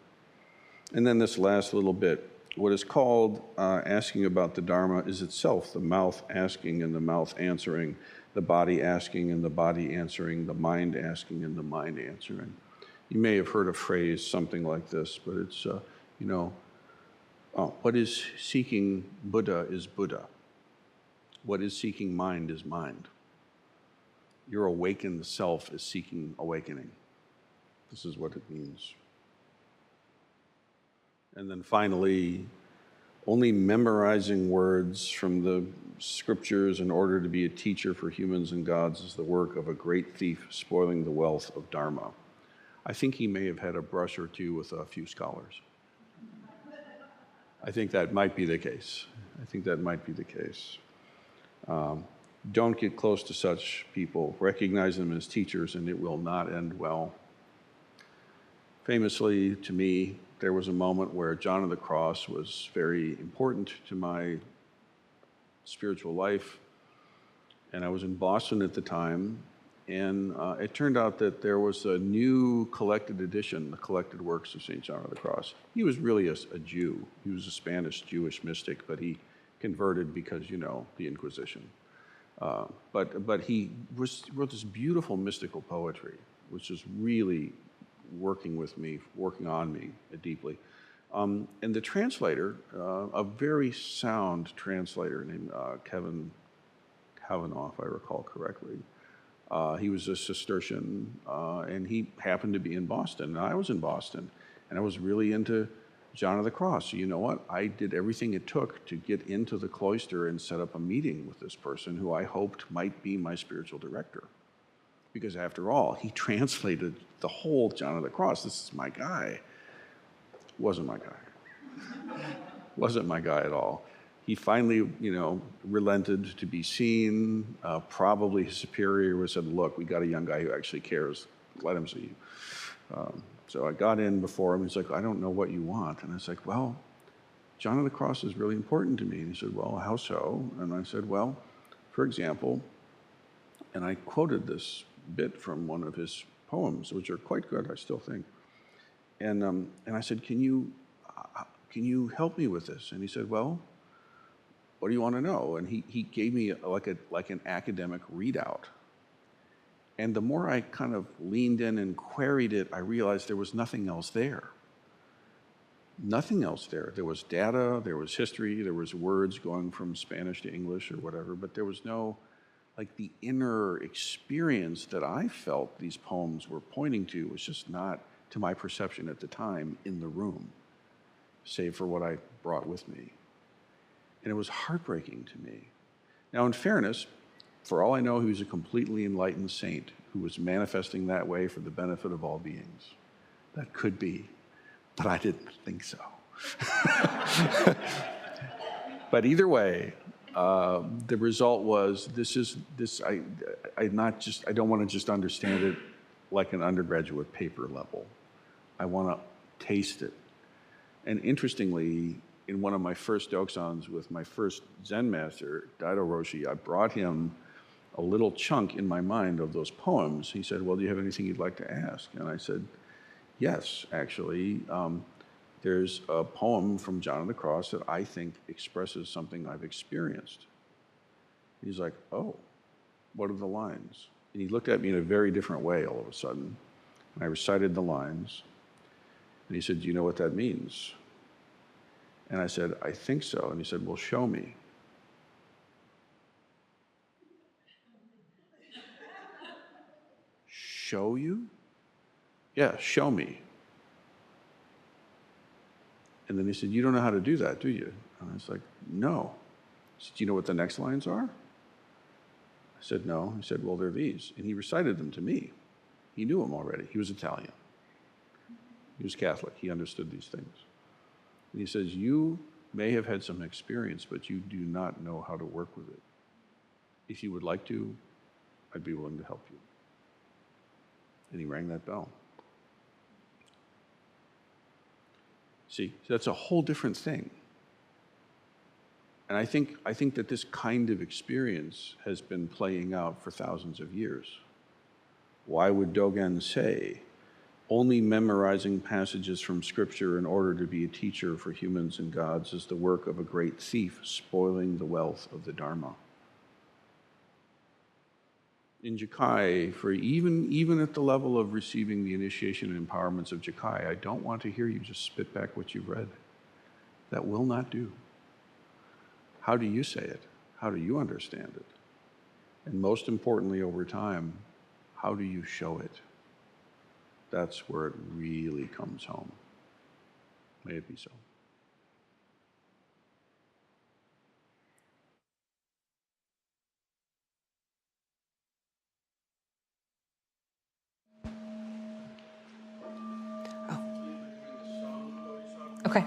And then this last little bit, what is called asking about the Dharma is itself the mouth asking and the mouth answering, the body asking and the body answering, the mind asking and the mind answering. You may have heard a phrase something like this, but it's, what is seeking Buddha is Buddha. What is seeking mind is mind. Your awakened self is seeking awakening. This is what it means. And then finally, only memorizing words from the scriptures in order to be a teacher for humans and gods is the work of a great thief spoiling the wealth of Dharma. I think he may have had a brush or two with a few scholars. I think that might be the case. Don't get close to such people. Recognize them as teachers and it will not end well. Famously, to me, there was a moment where John of the Cross was very important to my spiritual life. And I was in Boston at the time. And it turned out that there was a new collected edition, the collected works of St. John of the Cross. He was really a Jew. He was a Spanish Jewish mystic, but he converted because, the Inquisition. But he wrote this beautiful mystical poetry, which is really working on me deeply. And the translator, a very sound translator named Kevin Kavanaugh, if I recall correctly, he was a Cistercian, and he happened to be in Boston. And I was in Boston, and I was really into John of the Cross. So you know what? I did everything it took to get into the cloister and set up a meeting with this person who I hoped might be my spiritual director. Because after all, he translated the whole John of the Cross. This is my guy. Wasn't my guy. Wasn't my guy at all. He finally, relented to be seen. Probably his superior said, look, we got a young guy who actually cares. Let him see you. So I got in before him. He's like, I don't know what you want. And I was like, well, John of the Cross is really important to me. And he said, well, how so? And I said, well, for example, and I quoted this bit from one of his poems, which are quite good, I still think. And I said, can you help me with this? And he said, well, what do you want to know? And he gave me like an academic readout. And the more I kind of leaned in and queried it, I realized there was nothing else there. Nothing else there. There was data, there was history, there was words going from Spanish to English or whatever, but there was no, like, the inner experience that I felt these poems were pointing to was just not, to my perception at the time, in the room, save for what I brought with me. And it was heartbreaking to me. Now, in fairness, for all I know, he was a completely enlightened saint who was manifesting that way for the benefit of all beings. That could be, but I didn't think so. But either way, the result was I don't want to just understand it like an undergraduate paper level. I want to taste it. And interestingly, in one of my first doksans with my first Zen master, Daido Roshi, I brought him a little chunk in my mind of those poems. He said, well, do you have anything you'd like to ask? And I said, yes, actually. There's a poem from John of the Cross that I think expresses something I've experienced. He's like, oh, what are the lines? And he looked at me in a very different way all of a sudden. And I recited the lines. And he said, do you know what that means? And I said, I think so. And he said, well, show me. Show you? Yeah, show me. And then he said, you don't know how to do that, do you? And I was like, no. He said, do you know what the next lines are? I said, no. He said, well, they're these. And he recited them to me. He knew them already. He was Italian. He was Catholic. He understood these things. And he says, you may have had some experience, but you do not know how to work with it. If you would like to, I'd be willing to help you. And he rang that bell. See, that's a whole different thing. And I think that this kind of experience has been playing out for thousands of years. Why would Dogen say, only memorizing passages from Scripture in order to be a teacher for humans and gods is the work of a great thief spoiling the wealth of the Dharma? In Jakai, for even at the level of receiving the initiation and empowerments of Jakai, I don't want to hear you just spit back what you've read. That will not do. How do you say it? How do you understand it? And most importantly, over time, how do you show it? That's where it really comes home. May it be so. Okay.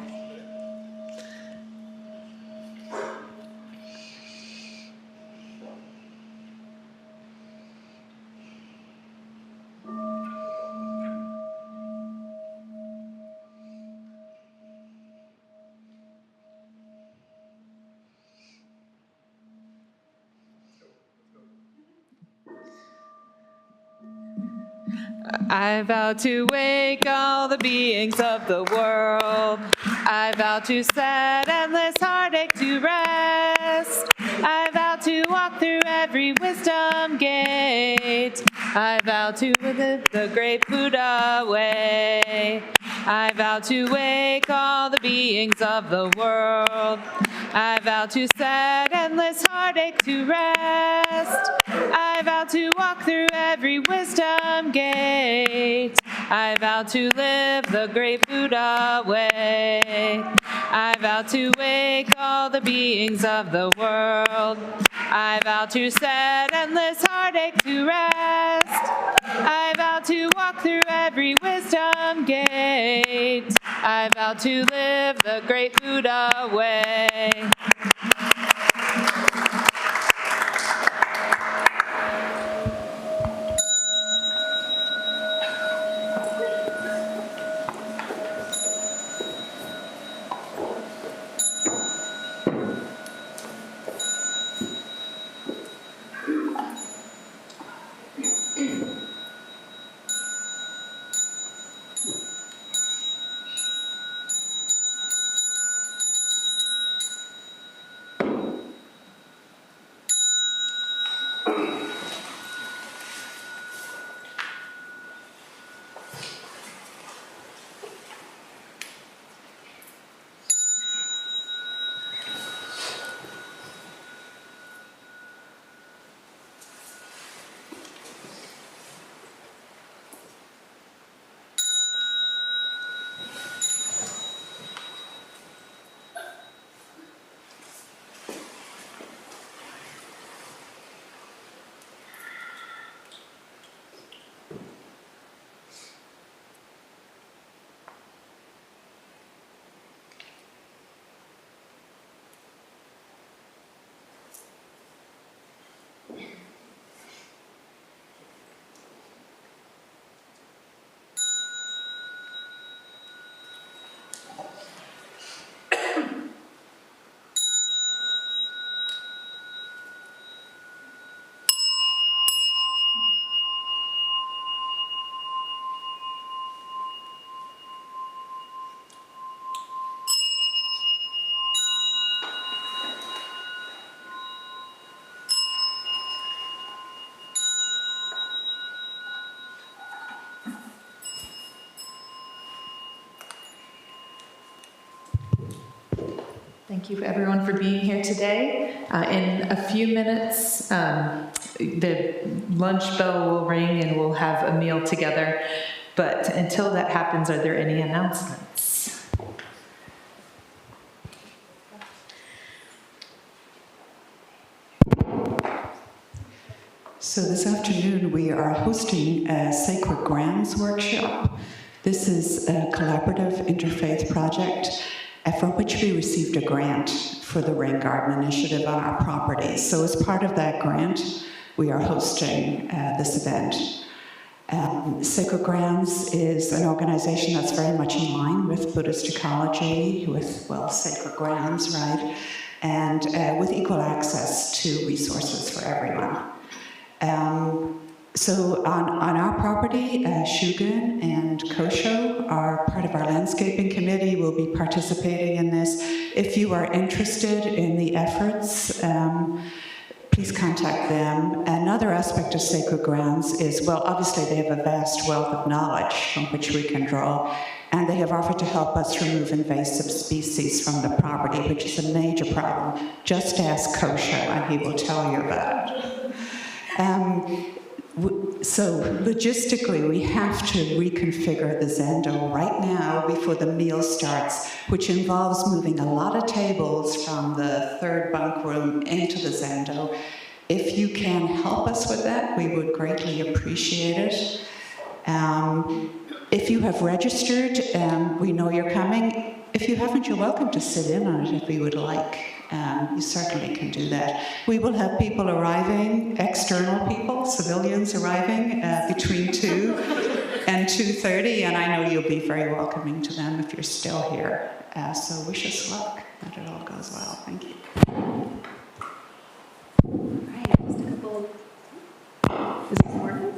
I vow to wake all the beings of the world. I vow to set endless heartache to rest. I vow to walk through every wisdom gate. I vow to live the great Buddha way. I vow to wake all the beings of the world. I vow to set endless heartache to rest. I vow to walk through every wisdom gate. I vow to live the great Buddha way. I vow to wake all the beings of the world. I vow to set endless heartache to rest. I vow to walk through every wisdom gate. I vow to live the great Buddha way. Thank you everyone for being here today. In a few minutes, the lunch bell will ring and we'll have a meal together. But until that happens, are there any announcements? So this afternoon we are hosting a Sacred Grounds workshop. This is a collaborative interfaith project from which we received a grant for the Rain Garden Initiative on our property. So as part of that grant, we are hosting this event. Sacred Grounds is an organization that's very much in line with Buddhist ecology, with, well, sacred grounds, right? And with equal access to resources for everyone. So on our property, Shugun and Kosho are part of our landscaping committee. Will be participating in this. If you are interested in the efforts, please contact them. Another aspect of Sacred Grounds is, well, obviously they have a vast wealth of knowledge from which we can draw, and they have offered to help us remove invasive species from the property, which is a major problem. Just ask Kosho and he will tell you about it. So logistically, we have to reconfigure the Zendo right now before the meal starts, which involves moving a lot of tables from the third bunk room into the Zendo. If you can help us with that, we would greatly appreciate it. If you have registered, we know you're coming. If you haven't, you're welcome to sit in on it if you would like. You certainly can do that. We will have people arriving, external people, civilians arriving between 2 and 2:30, and I know you'll be very welcoming to them if you're still here. So wish us luck, that it all goes well. Thank you. All right, just a couple. Is this working?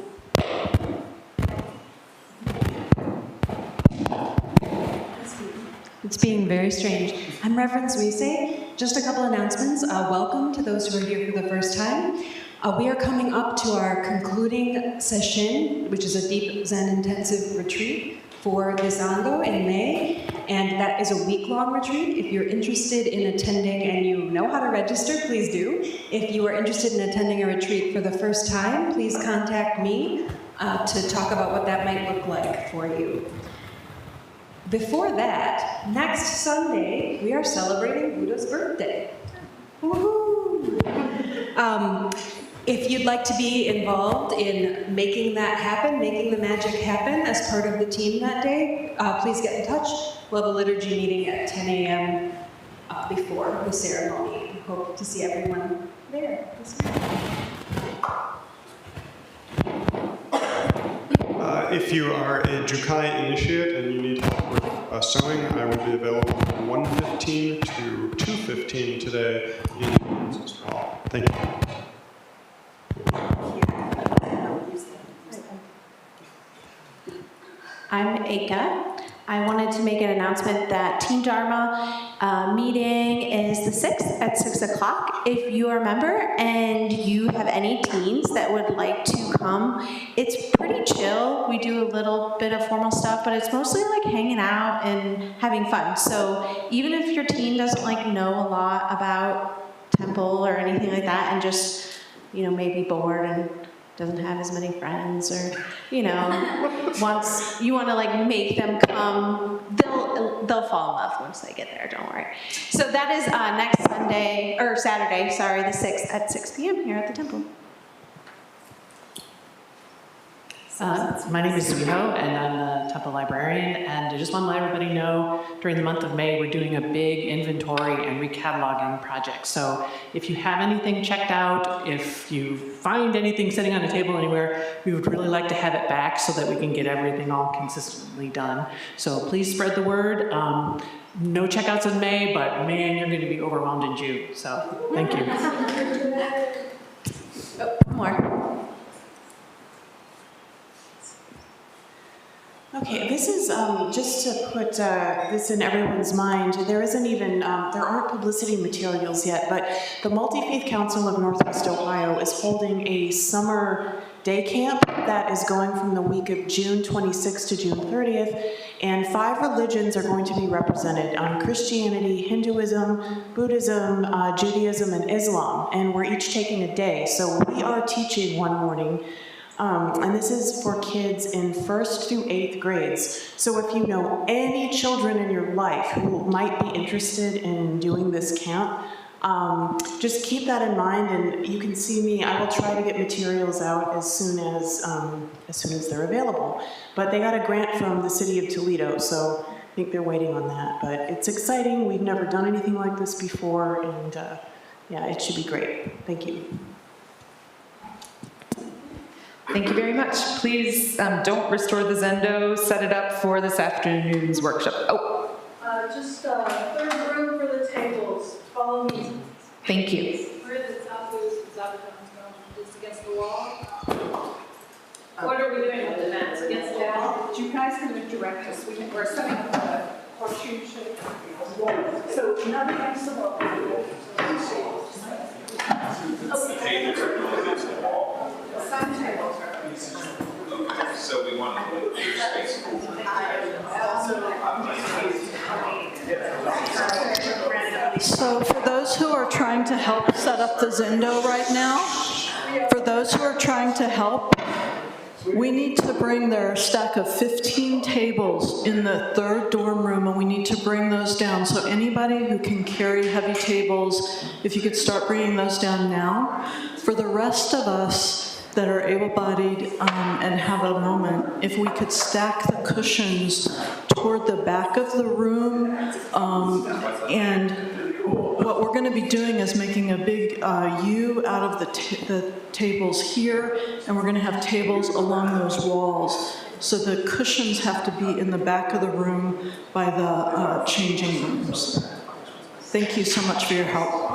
It's being very strange. I'm Reverend Weekday. Just a couple announcements. Welcome to those who are here for the first time. We are coming up to our concluding session, which is a deep Zen intensive retreat for the Zango in May, and that is a week-long retreat. If you're interested in attending and you know how to register, please do. If you are interested in attending a retreat for the first time, please contact me to talk about what that might look like for you. Before that, next Sunday, we are celebrating Buddha's birthday. Woohoo! If you'd like to be involved in making that happen, making the magic happen as part of the team that day, please get in touch. We'll have a liturgy meeting at 10 a.m. Before the ceremony. Hope to see everyone there this morning. If you are a Jukai initiate and you need help with sewing, I will be available from 1:15 to 2:15 today in the as well. Thank you. I'm Eka. I wanted to make an announcement that Teen Dharma meeting is the 6th at 6 o'clock. If you are a member and you have any teens that would like to come, it's pretty chill. We do a little bit of formal stuff, but it's mostly like hanging out and having fun. So even if your teen doesn't like know a lot about temple or anything like that and just, you know, maybe bored and doesn't have as many friends, or, you know, once you want to like make them come, they'll fall in love once they get there, don't worry. So that is next Sunday, or Saturday, sorry, the 6th at 6 p.m. here at the temple. My name is Zuho, and I'm the temple librarian, and I just want to let everybody know during the month of May we're doing a big inventory and recataloging project. So if you have anything checked out, if you find anything sitting on a table anywhere, we would really like to have it back so that we can get everything all consistently done. So please spread the word. No checkouts in May, but man, you're going to be overwhelmed in June. So thank you. Oh, more. Okay, this is just to put this in everyone's mind. There isn't even, there aren't publicity materials yet, but the Multi-Faith Council of Northwest Ohio is holding a summer day camp that is going from the week of June 26th to June 30th, and 5 religions are going to be represented: Christianity, Hinduism, Buddhism, Judaism, and Islam, and we're each taking a day. So we are teaching one morning, and this is for kids in 1st through 8th grades. So if you know any children in your life who might be interested in doing this camp, just keep that in mind, and you can see me. I will try to get materials out as soon as they're available. But they got a grant from the city of Toledo, so I think they're waiting on that. But it's exciting. We've never done anything like this before, and yeah, it should be great. Thank you. Thank you very much. Please don't restore the Zendo. Set it up for this afternoon's workshop. Oh, Just third room for the tables. Follow me. thank you. We're at the top of just against the wall. What are we doing with the mats? Against the wall? You guys are going to direct us. We're setting up a horseshoe shape. So not against the wall. Some tables are. So we want to put your space. So for those who are trying to help set up the Zendo right now, for those who are trying to help, we need to bring their stack of 15 tables in the 3rd dorm room, and we need to bring those down. So anybody who can carry heavy tables, if you could start bringing those down now. For the rest of us that are able-bodied and have a moment, if we could stack the cushions toward the back of the room, and what we're going to be doing is making a big U out of the tables here, and we're going to have tables along those walls. So the cushions have to be in the back of the room by the changing rooms. Thank you so much for your help.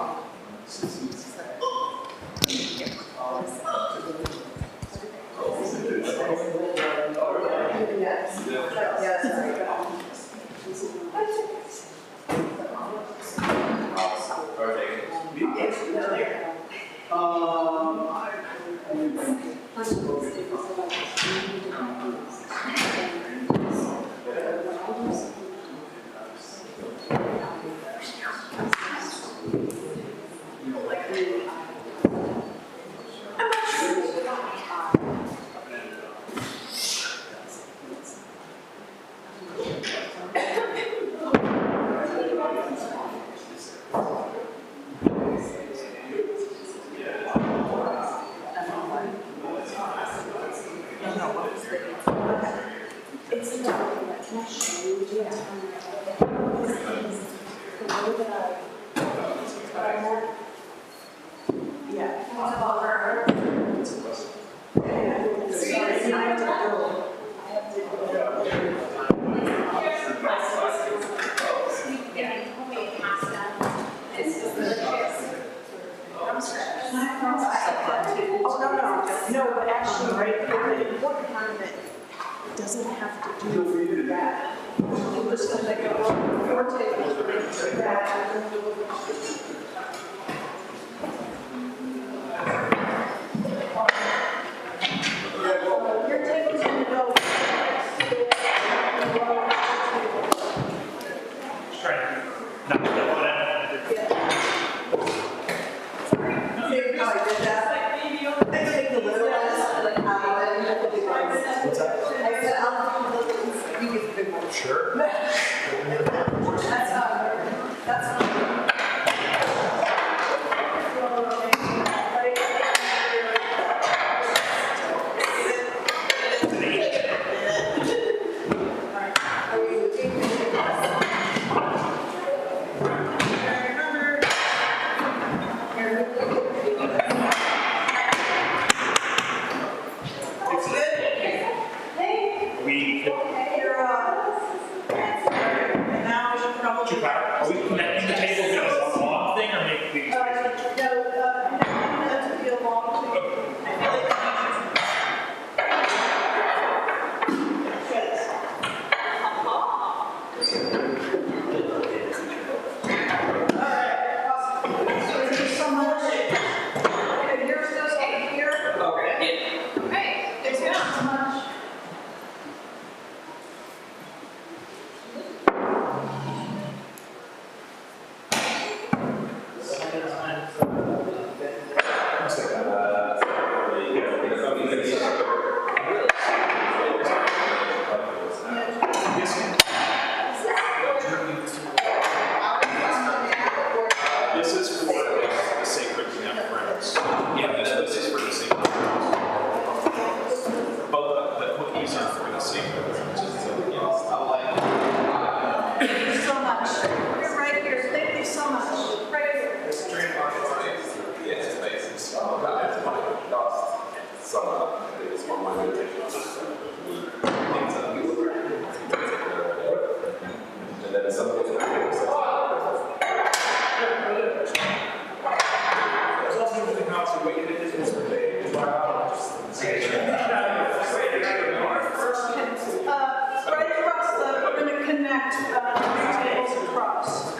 No, but actually, right here, the important part of it doesn't have to do with that. I'm just going to go 4 tables like that. Your table's going to go. Just trying to knock that one out. See how I did that? I take the little ones, like how I have the big ones. What's that? I said, I'll do the little ones, you get the big ones. Sure. That's Are we connecting the tables in a long thing or make these? Okay. Right across we're going to connect tables across.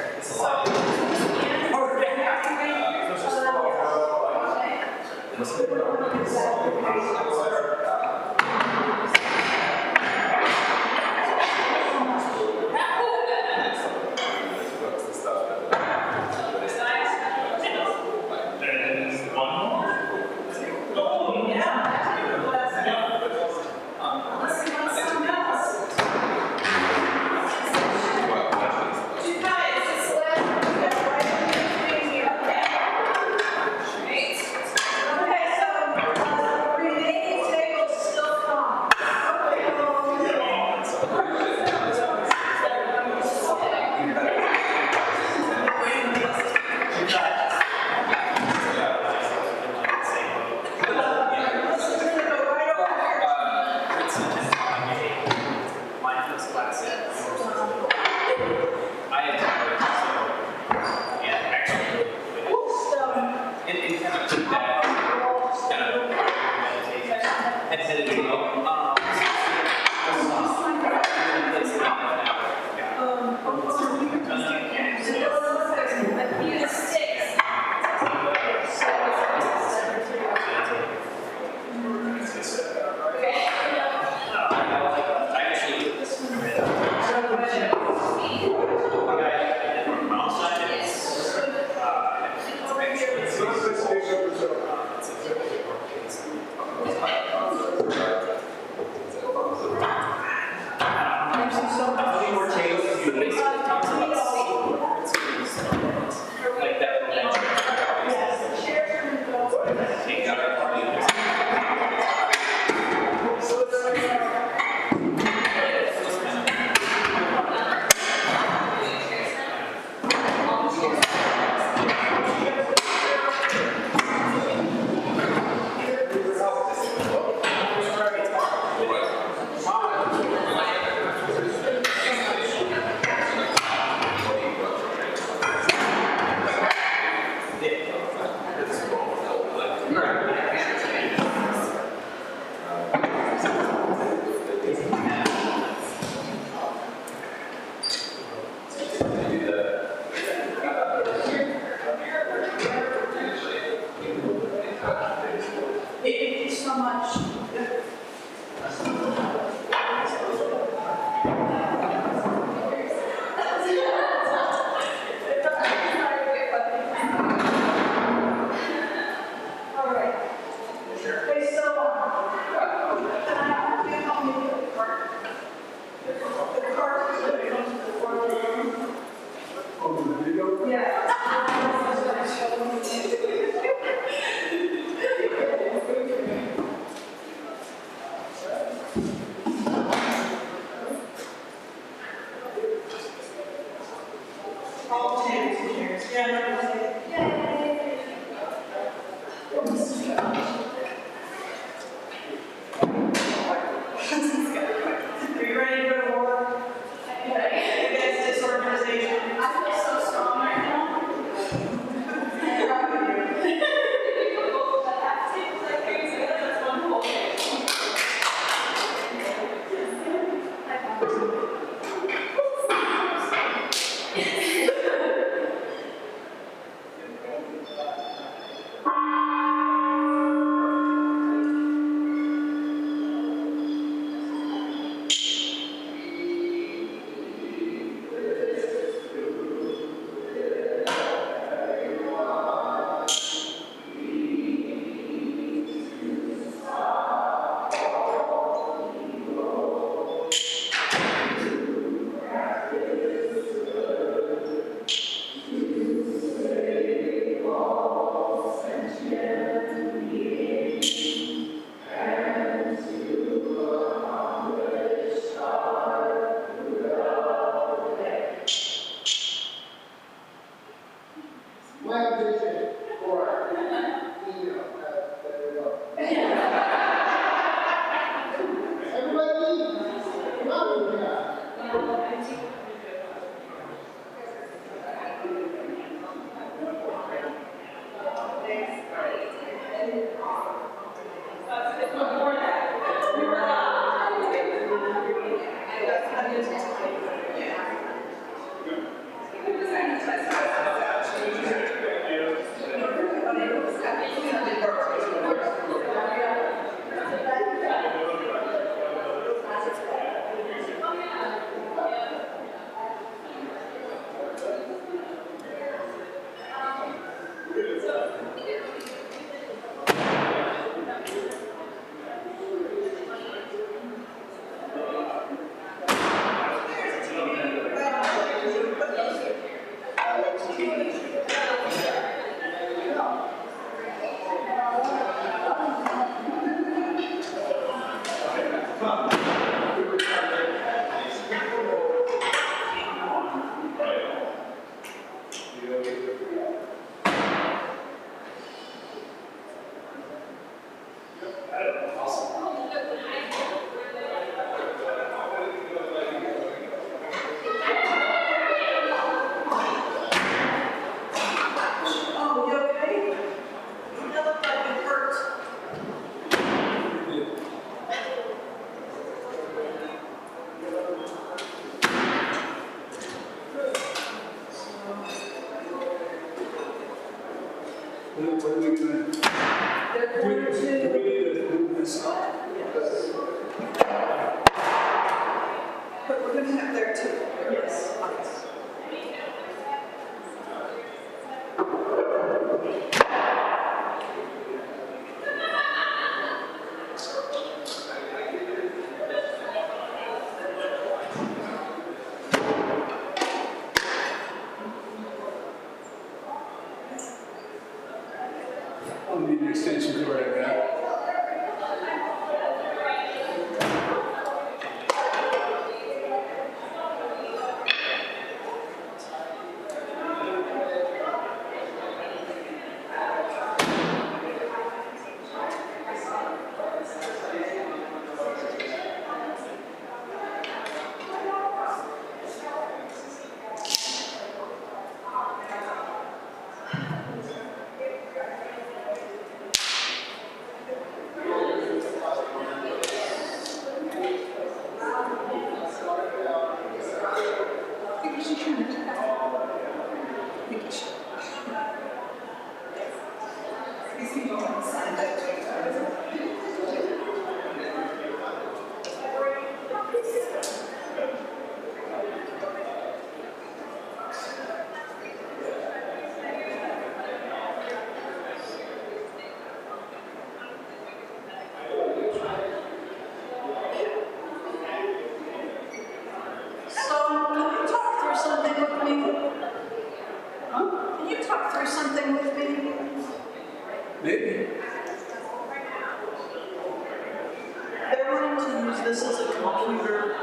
This is a computer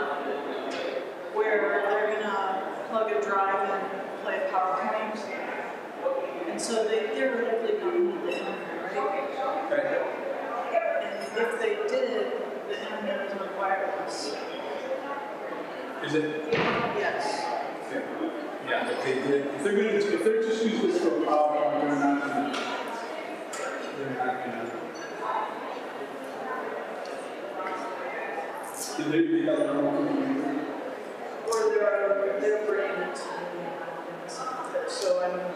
where they're gonna plug a drive and play a PowerPoint. And so they theoretically don't need the internet, right? And if they did, the internet is not wireless. Is it? Yes. Yeah, if they did, if they're just using this for PowerPoint, they're not gonna. They got their own computer. Or they're bringing it to me. So I mean,